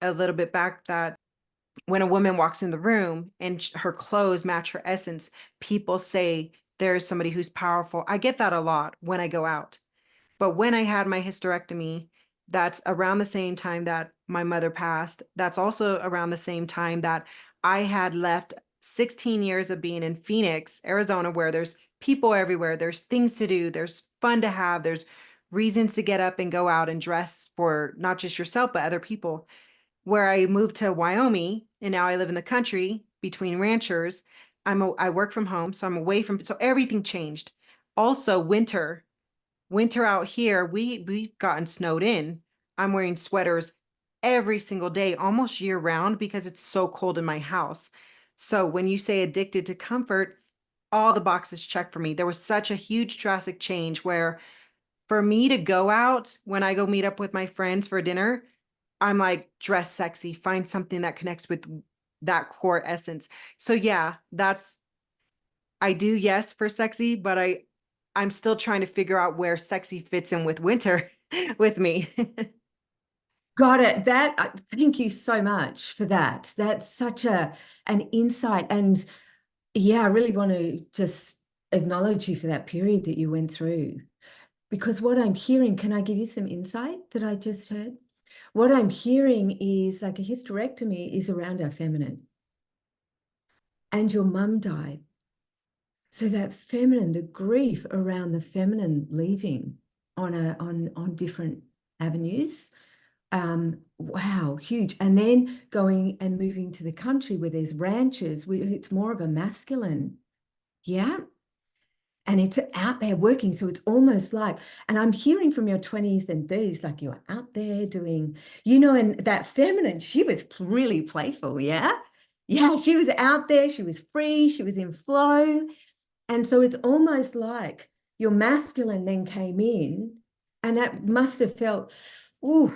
a little bit back that when a woman walks in the room and her clothes match her essence, people say there's somebody who's powerful. I get that a lot when I go out. But when I had my hysterectomy, that's around the same time that my mother passed. That's also around the same time that I had left 16 years of being in Phoenix, Arizona, where there's people everywhere. There's things to do. There's fun to have. There's reasons to get up and go out and dress for not just yourself, but other people. Where I moved to Wyoming and now I live in the country between ranchers. I work from home, so I'm away from, so everything changed. Also, winter out here, we've gotten snowed in. I'm wearing sweaters every single day, almost year round, because it's so cold in my house. So when you say addicted to comfort, all the boxes check for me. There was such a huge drastic change where for me to go out when I go meet up with my friends for dinner, I'm like, dress sexy, find something that connects with that core essence. So yeah, I do, yes, for sexy, but I'm still trying to figure out where sexy fits in with winter with me. Got it. Thank you so much for that. That's such an insight. And yeah, I really want to just acknowledge you for that period that you went through. Because what I'm hearing, can I give you some insight that I just heard? What I'm hearing is like a hysterectomy is around our feminine. And your mum died. So that feminine, the grief around the feminine leaving on different avenues. Wow, huge. And then going and moving to the country where there's ranches, it's more of a masculine. Yeah. And it's out there working. So it's almost like, and I'm hearing from your 20s and 30s, like you're out there doing, and that feminine, she was really playful. Yeah. Yeah. She was out there. She was free. She was in flow. And so it's almost like your masculine then came in, and that must have felt, ooh,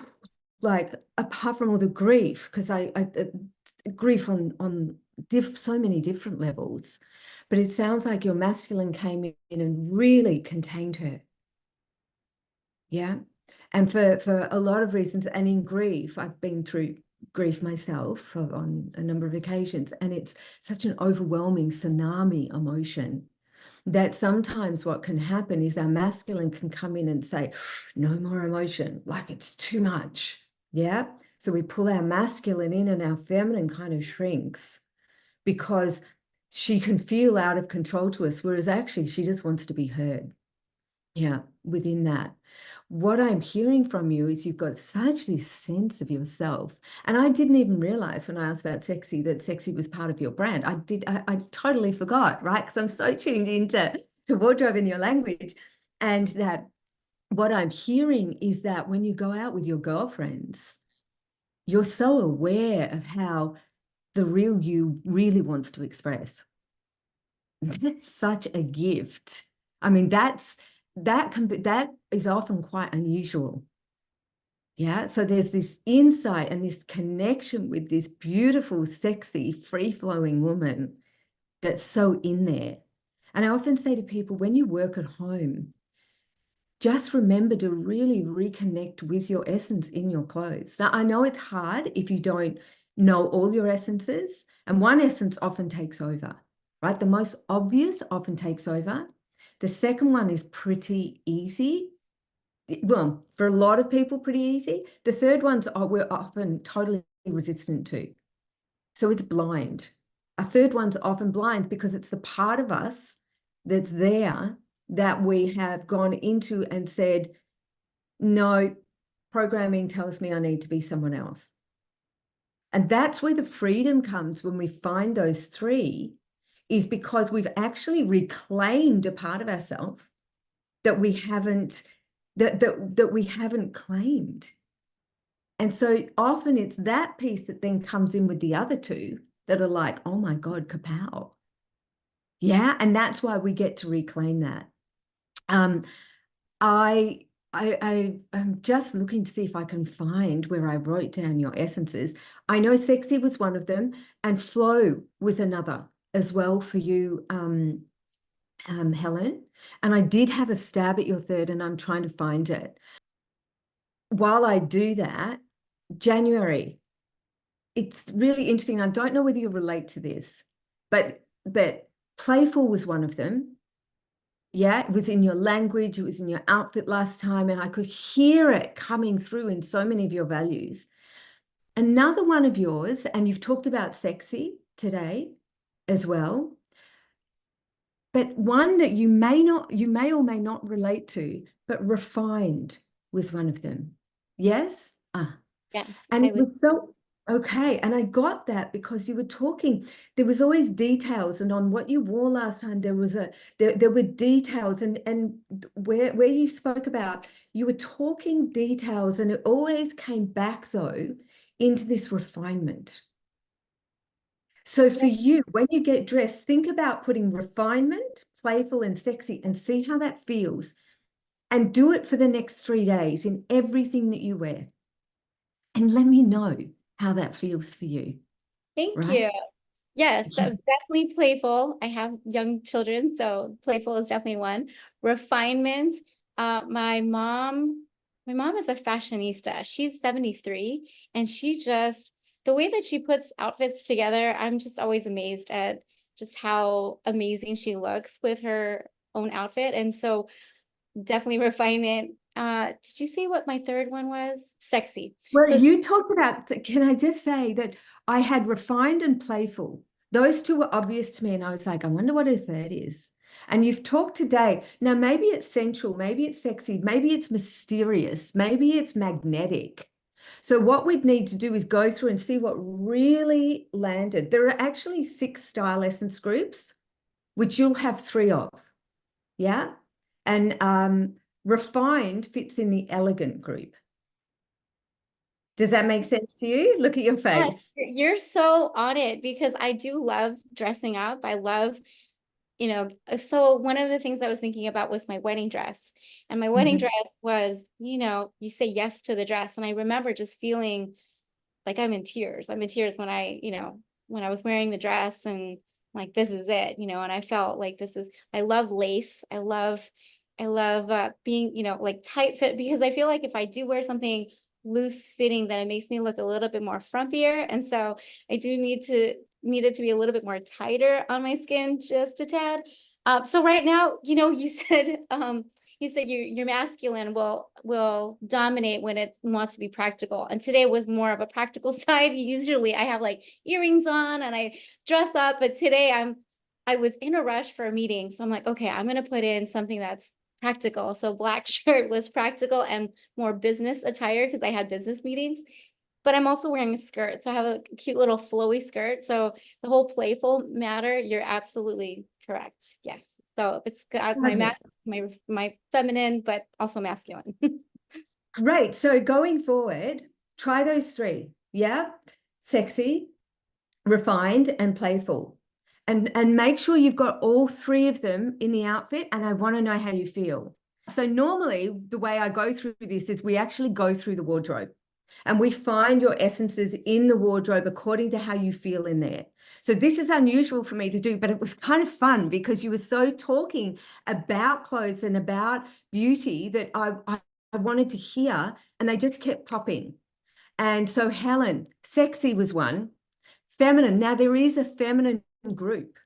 like apart from all the grief, because I grief on so many different levels, but it sounds like your masculine came in and really contained her. Yeah. And for a lot of reasons, and in grief, I've been through grief myself on a number of occasions, and it's such an overwhelming tsunami emotion that sometimes what can happen is our masculine can come in and say, no more emotion, like it's too much. Yeah. So we pull our masculine in and our feminine kind of shrinks because she can feel out of control to us, whereas actually she just wants to be heard. Yeah, within that. What I'm hearing from you is you've got such this sense of yourself. And I didn't even realize when I asked about sexy that sexy was part of your brand. I totally forgot, right? Because I'm so tuned into wardrobe and your language. And that what I'm hearing is that when you go out with your girlfriends, you're so aware of how the real you really wants to express. That's such a gift. I mean, that is often quite unusual. Yeah. So there's this insight and this connection with this beautiful, sexy, free-flowing woman that's so in there. And I often say to people, when you work at home, just remember to really reconnect with your essence in your clothes. Now, I know it's hard if you don't know all your essences, and one essence often takes over, right? The most obvious often takes over. The second one is pretty easy. Well, for a lot of people, pretty easy. The third ones we're often totally resistant to. So it's blind. A third one's often blind because it's the part of us that's there that we have gone into and said, no, programming tells me I need to be someone else. And that's where the freedom comes when we find those three, is because we've actually reclaimed a part of ourselves that we haven't that we haven't claimed. And so often it's that piece that then comes in with the other two that are like, oh my God, kapow. Yeah. And that's why we get to reclaim that. I'm just looking to see if I can find where I wrote down your essences. I know sexy was one of them, and flow was another as well for you, Helen. And I did have a stab at your third, and I'm trying to find it. While I do that, January, it's really interesting. I don't know whether you relate to this, but playful was one of them. Yeah, it was in your language, it was in your outfit last time, and I could hear it coming through in so many of your values. Another one of yours, and you've talked about sexy today as well. but one that you may or may not relate to, but refined was one of them. Yes? Yes, And I it would. was so okay. And I got that because you were talking, there was always details. And on what you wore last time, there were details. And where you spoke about, you were talking details, and it always came back though into this refinement. So for you, when you get dressed, think about putting refinement, playful and sexy, and see how that feels. And do it for the next 3 days in everything that you wear. And let me know how that feels for you, Thank right? you. Yes, Yeah. definitely playful. I have young children, so playful is definitely one. Refinement. My mom is a fashionista. She's 73, and she just the way that she puts outfits together, I'm just always amazed at just how amazing she looks with her own outfit. And so definitely refinement. Did you see what my third one was? Sexy. Well, So you talked about, can I just say that I had refined and playful. Those two were obvious to me. And I was like, I wonder what a third is. And you've talked today. Now, maybe it's sensual, maybe it's sexy, maybe it's mysterious, maybe it's magnetic. So what we'd need to do is go through and see what really landed. There are actually 6 style essence groups, which you'll have 3 of. Yeah. And refined fits in the elegant group. Does that make sense to you? Look at your yes, face. you're so on it because I do love dressing up. I love, so one of the things I was thinking about was my wedding dress. And my wedding Mhm. dress was, you say yes to the dress. And I remember just feeling like I'm in tears. I'm in tears when I was wearing the dress and like, this is it, and I felt like I love lace. I love being, like tight fit because I feel like if I do wear something loose fitting, then it makes me look a little bit more frumpier. And so I do need it to be a little bit more tighter on my skin, just a tad. So right now, you said your masculine will dominate when it wants to be practical. And today was more of a practical side. Usually I have like earrings on and I dress up, but today I was in a rush for a meeting. So I'm like, okay, I'm gonna put in something that's practical. So black shirt was practical and more business attire because I had business meetings. But I'm also wearing a skirt. So I have a cute little flowy skirt. So the whole playful matter, you're absolutely correct. Yes. So it's got Love it. my feminine, but also masculine. Great. So going forward, try those 3. Yeah. Sexy, refined, and playful. And make sure you've got all 3 of them in the outfit. And I want to know how you feel. So normally the way I go through this is we actually go through the wardrobe. And we find your essences in the wardrobe according to how you feel in there. So this is unusual for me to do, but it was kind of fun because you were so talking about clothes and about beauty that I wanted to hear, and they just kept popping. And so Helen, sexy was one. Feminine. Now there is a feminine group.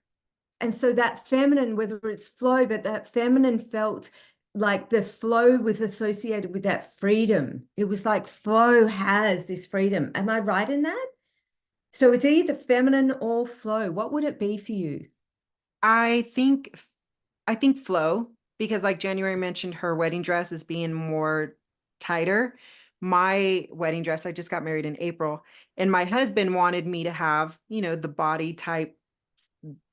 And so that feminine, whether it's flow, but that feminine felt like the flow was associated with that freedom. It was like flow has this freedom. Am I right in that? So it's either feminine or flow. What would it be for you? I think flow, because like January mentioned, her wedding dress is being more tighter. My wedding dress, I just got married in April, and my husband wanted me to have, the body type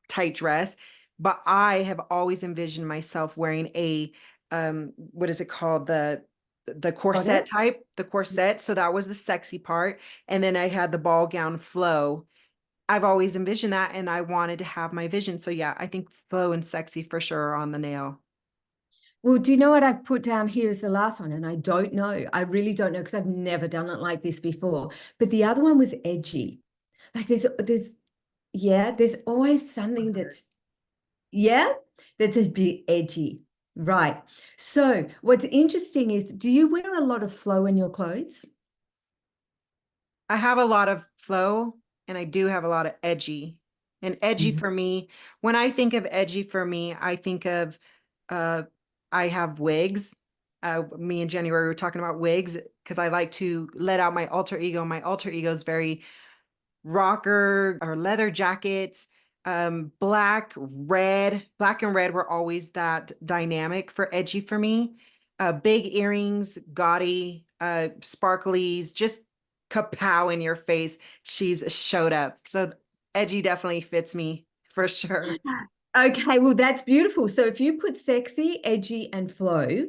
tight dress, but I have always envisioned myself wearing a what is it called? The Got it? corset type, the corset. So that was the sexy part. And then I had the ball gown flow. I've always envisioned that, and I wanted to have my vision. So yeah, I think flow and sexy for sure are on the nail. Well, do you know what I've put down here as the last one? And I don't know. I really don't know because I've never done it like this before. But the other one was edgy. Like there's always something yeah, that's a bit edgy. Right. So what's interesting is, do you wear a lot of flow in your clothes? I have a lot of flow, and I do have a lot of edgy. And edgy Mhm. for me, when I think of edgy for me, I think of uh I have wigs. Me and January were talking about wigs because I like to let out my alter ego. My alter ego is very rocker or leather jackets. Black, red, black and red were always that dynamic for edgy for me. Big earrings, gaudy, sparklies, just kapow in your face. She's showed up. So edgy definitely fits me for sure. Okay, well, that's beautiful. So if you put sexy, edgy, and flow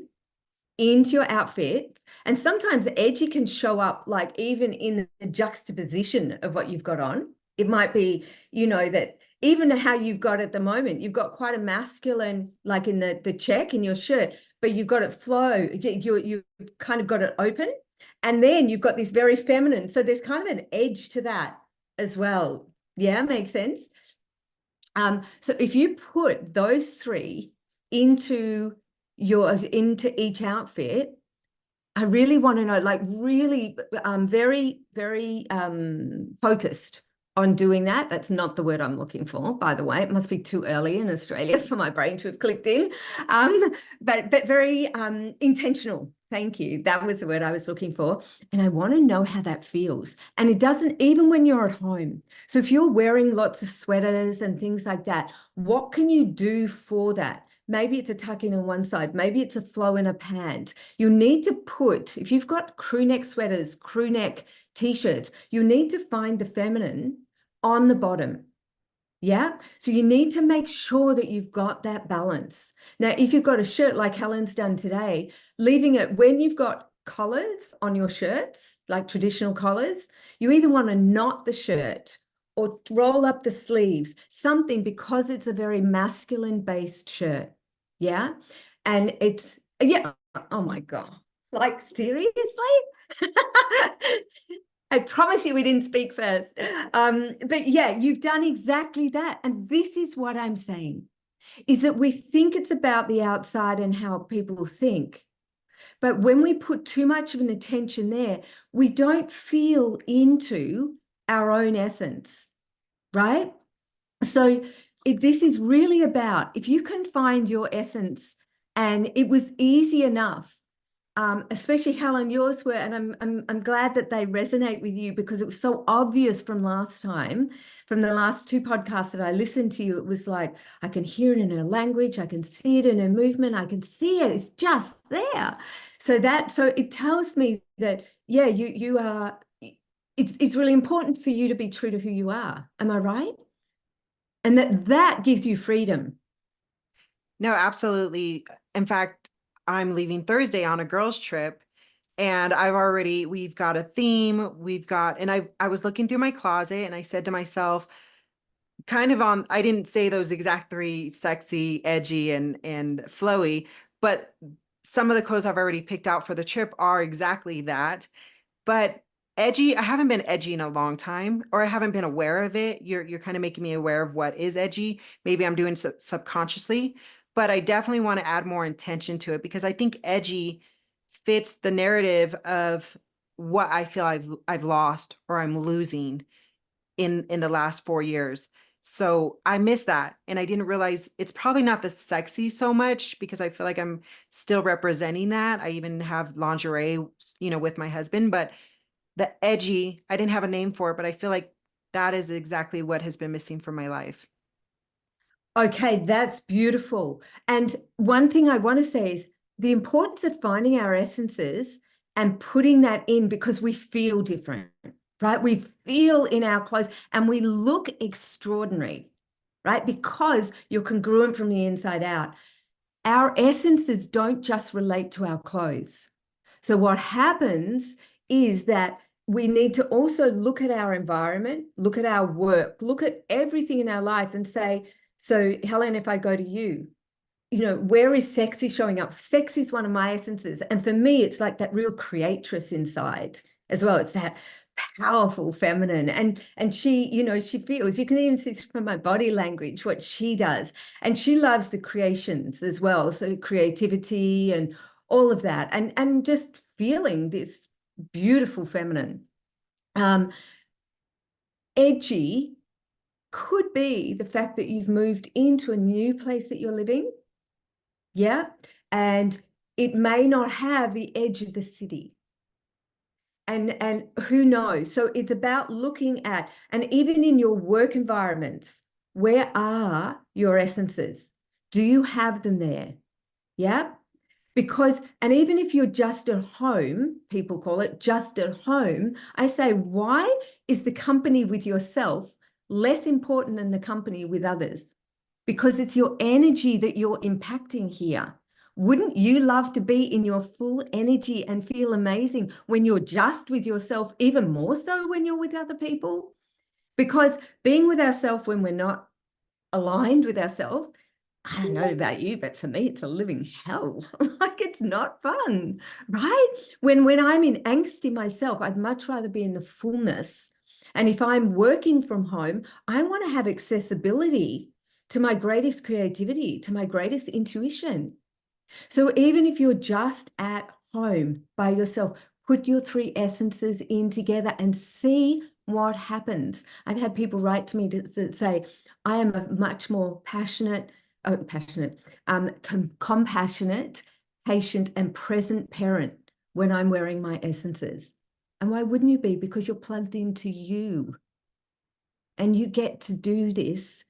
into your outfit, and sometimes edgy can show up like even in the juxtaposition of what you've got on. It might be, that even how you've got at the moment, you've got quite a masculine, like in the check in your shirt, but you've got it flow. You've kind of got it open, and then you've got this very feminine. So there's kind of an edge to that as well. Yeah, makes sense. So if you put those three into each outfit, I really want to know, like really very, very focused on doing that. That's not the word I'm looking for, by the way. It must be too early in Australia for my brain to have clicked in. But very intentional. Thank you. That was the word I was looking for. And I want to know how that feels. And it doesn't, even when you're at home. So if you're wearing lots of sweaters and things like that, what can you do for that? Maybe it's a tuck in on one side. Maybe it's a flow in a pant. You need to put, if you've got crew neck sweaters, crew neck t-shirts, you need to find the feminine on the bottom. Yeah. So you need to make sure that you've got that balance. Now, if you've got a shirt like Helen's done today, leaving it when you've got collars on your shirts, like traditional collars, you either want to knot the shirt or roll up the sleeves, something, because it's a very masculine based shirt. Yeah. And it's, yeah. Oh my God. Like, seriously? I promise you we didn't speak first. But yeah, you've done exactly that. And this is what I'm saying, is that we think it's about the outside and how people think. But when we put too much of an attention there, we don't feel into our own essence, right? So this is really about, if you can find your essence, and it was easy enough. Especially Helen, yours were, and I'm glad that they resonate with you, because it was so obvious from last time, from the last two podcasts that I listened to you. It was like, I can hear it in her language, I can see it in her movement, I can see it, it's just there. So it tells me that, yeah, you are, it's really important for you to be true to who you are. Am I right? And that gives you freedom. No, absolutely. In fact, I'm leaving Thursday on a girls' trip, and we've got a theme. And I was looking through my closet, and I said to myself, I didn't say those exact three: sexy, edgy, and flowy, but some of the clothes I've already picked out for the trip are exactly that. But edgy, I haven't been edgy in a long time, or I haven't been aware of it. You're kind of making me aware of what is edgy. Maybe I'm doing subconsciously, but I definitely want to add more intention to it, because I think edgy fits the narrative of what I feel I've lost or I'm losing in the last 4 years. So I miss that. And I didn't realize it's probably not the sexy so much, because I feel like I'm still representing that. I even have lingerie, with my husband, but the edgy, I didn't have a name for it, but I feel like that is exactly what has been missing from my life. Okay, that's beautiful. And one thing I want to say is the importance of finding our essences and putting that in, because we feel different, right? We feel in our clothes and we look extraordinary, right? Because you're congruent from the inside out. Our essences don't just relate to our clothes. So what happens is that we need to also look at our environment, look at our work, look at everything in our life and say, so Helen, if I go to you, where is sexy showing up? Sexy is one of my essences. And for me, it's like that real creatress inside as well. It's that powerful feminine. And she, she feels, you can even see from my body language what she does. And she loves the creations as well. So creativity and all of that. And just feeling this beautiful feminine. Edgy could be the fact that you've moved into a new place that you're living. Yeah. And it may not have the edge of the city. And who knows? So it's about looking at, and even in your work environments, Where are your essences? Do you have them there? Yeah. Because, and even if you're just at home, people call it just at home, I say, why is the company with yourself less important than the company with others? Because it's your energy that you're impacting here. Wouldn't you love to be in your full energy and feel amazing when you're just with yourself, even more so when you're with other people? Because being with ourselves when we're not aligned with ourselves, I don't know about you, but for me, it's a living hell. Like, it's not fun, right? When I'm in angst in myself, I'd much rather be in the fullness. And if I'm working from home, I want to have accessibility to my greatest creativity, to my greatest intuition. So even if you're just at home by yourself, put your three essences in together and see what happens. I've had people write to me that say, I am a much more compassionate, patient, and present parent when I'm wearing my essences. And why wouldn't you be? Because you're plugged into you. And you get to do this.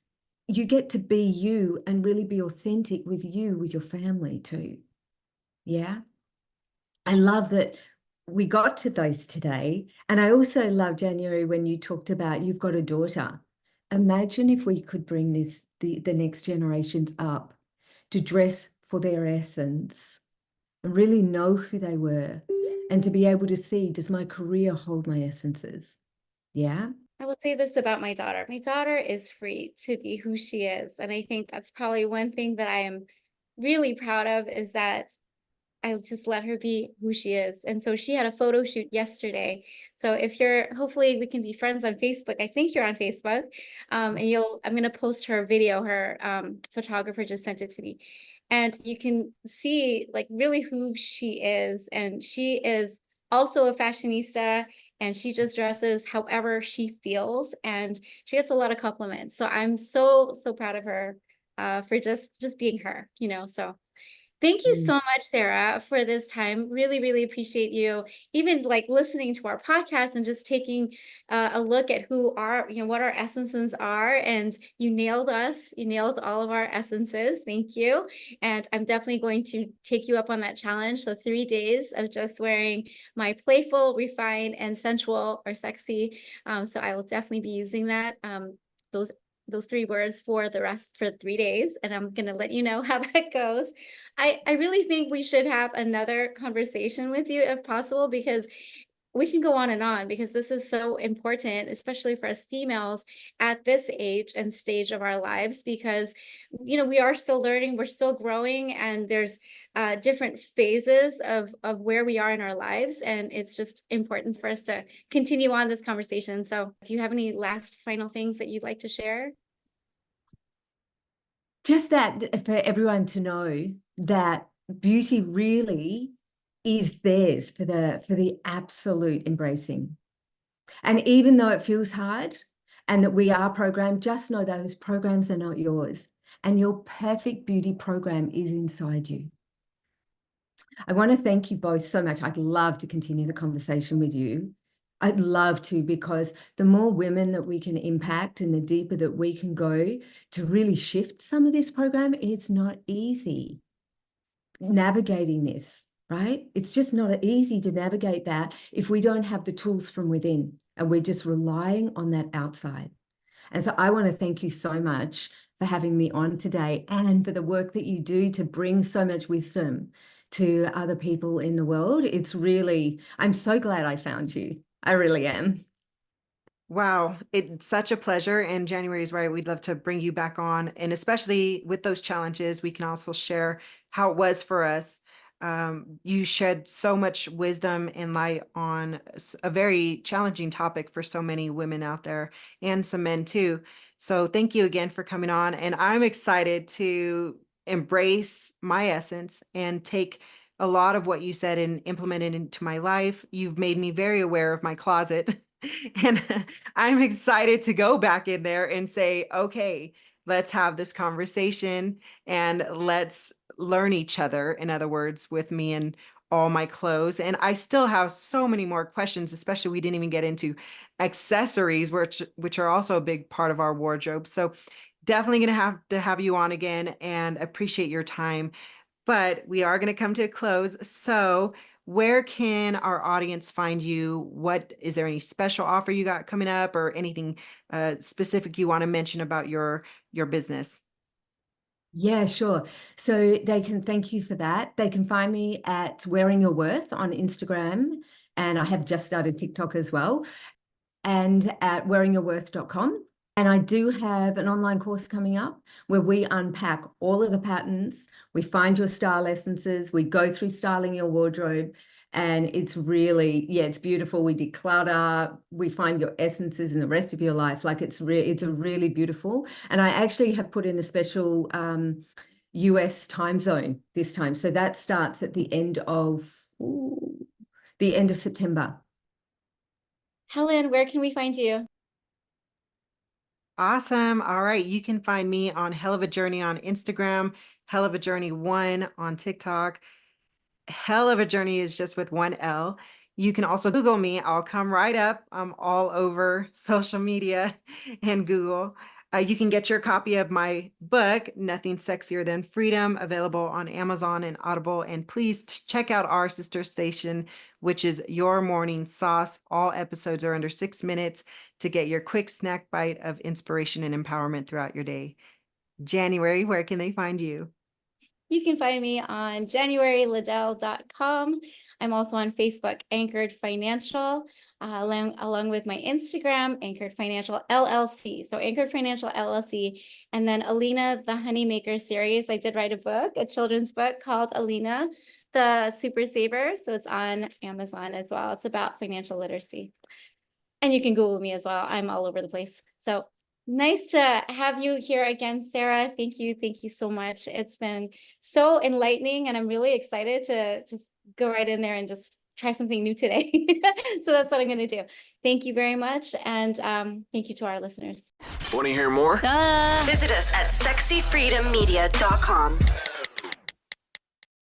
You get to be you and really be authentic with you, with your family too. Yeah. I love that we got to those today. And I also love, January, when you talked about you've got a daughter. Imagine if we could bring the next generations up to dress for their essence and really know who they were and to be able to see, does my career hold my essences? Yeah. I will say this about my daughter. My daughter is free to be who she is. And I think that's probably one thing that I am really proud of, is that I just let her be who she is. And so she had a photo shoot yesterday. So if you're, hopefully we can be friends on Facebook. I think you're on Facebook. And I'm going to post her video. Her photographer just sent it to me. And you can see like really who she is. And she is also a fashionista, and she just dresses however she feels. And she gets a lot of compliments. So I'm so, so proud of her for just being her, so. Thank you so much, Sarah, for this time. Really, really appreciate you even like listening to our podcast and just taking a look at what our essences are. And you nailed us. You nailed all of our essences. Thank you. And I'm definitely going to take you up on that challenge. So 3 days of just wearing my playful, refined, and sensual or sexy. So I will definitely be using that. Those 3 words for 3 days, and I'm gonna let you know how that goes. I really think we should have another conversation with you if possible, because we can go on, because this is so important, especially for us females at this age and stage of our lives, because we are still learning, we're still growing, and there's different phases of where we are in our lives, and it's just important for us to continue on this conversation. So do you have any last final things that you'd like to share? Just that for everyone to know that beauty really is theirs for the absolute embracing. And even though it feels hard and that we are programmed, just know those programs are not yours. And your perfect beauty program is inside you. I want to thank you both so much. I'd love to continue the conversation with you. I'd love to, because the more women that we can impact and the deeper that we can go to really shift some of this program, it's not easy navigating this, right? It's just not easy to navigate that if we don't have the tools from within and we're just relying on that outside. And so I want to thank you so much for having me on today and for the work that you do to bring so much wisdom to other people in the world. It's really, I'm so glad I found you. I really am. Wow, it's such a pleasure. And January is right. We'd love to bring you back on. And especially with those challenges, we can also share how it was for us. You shed so much wisdom and light on a very challenging topic for so many women out there, and some men too. So thank you again for coming on. And I'm excited to embrace my essence and take a lot of what you said and implement it into my life. You've made me very aware of my closet. And I'm excited to go back in there and say, okay, let's have this conversation and let's learn each other. In other words, with me and all my clothes. And I still have so many more questions, especially we didn't even get into accessories, which are also a big part of our wardrobe. So definitely going to have you on again, and appreciate your time. But we are going to come to a close. So where can our audience find you? What is there any special offer you got coming up, or anything specific you want to mention about your business? Yeah, sure. So they can thank you for that. They can find me at Wearing Your Worth on Instagram, and I have just started TikTok as well, and at wearingyourworth.com. And I do have an online course coming up where we unpack all of the patterns, we find your style essences, we go through styling your wardrobe, and it's really, yeah, it's beautiful. We declutter, we find your essences in the rest of your life. Like it's a really beautiful. And I actually have put in a special US time zone this time. So that starts at the end of September. Helen, where can we find you? Awesome. All right. You can find me on Hell of a Journey on Instagram, Hell of a Journey 1 on TikTok. Hell of a Journey is just with one L. You can also Google me. I'll come right up. I'm all over social media and Google. You can get your copy of my book, Nothing Sexier Than Freedom, available on Amazon and Audible. And please check out our sister station, which is Your Morning Sauce. All episodes are under 6 minutes to get your quick snack bite of inspiration and empowerment throughout your day. January, where can they find you? You can find me on januaryliddell.com. I'm also on Facebook, Anchored Financial, along with my Instagram, Anchored Financial LLC. So Anchored Financial LLC. And then Alina, the Honeymaker series. I did write a book, a children's book called Alina, the Super Saver. So it's on Amazon as well. It's about financial literacy. And you can Google me as well. I'm all over the place. So nice to have you here again, Sarah. Thank you. Thank you so much. It's been so enlightening, and I'm really excited to just go right in there and just try something new today. So that's what I'm going to do. Thank you very much. And thank you to our listeners. Want to hear more? Visit us at sexyfreedommedia.com.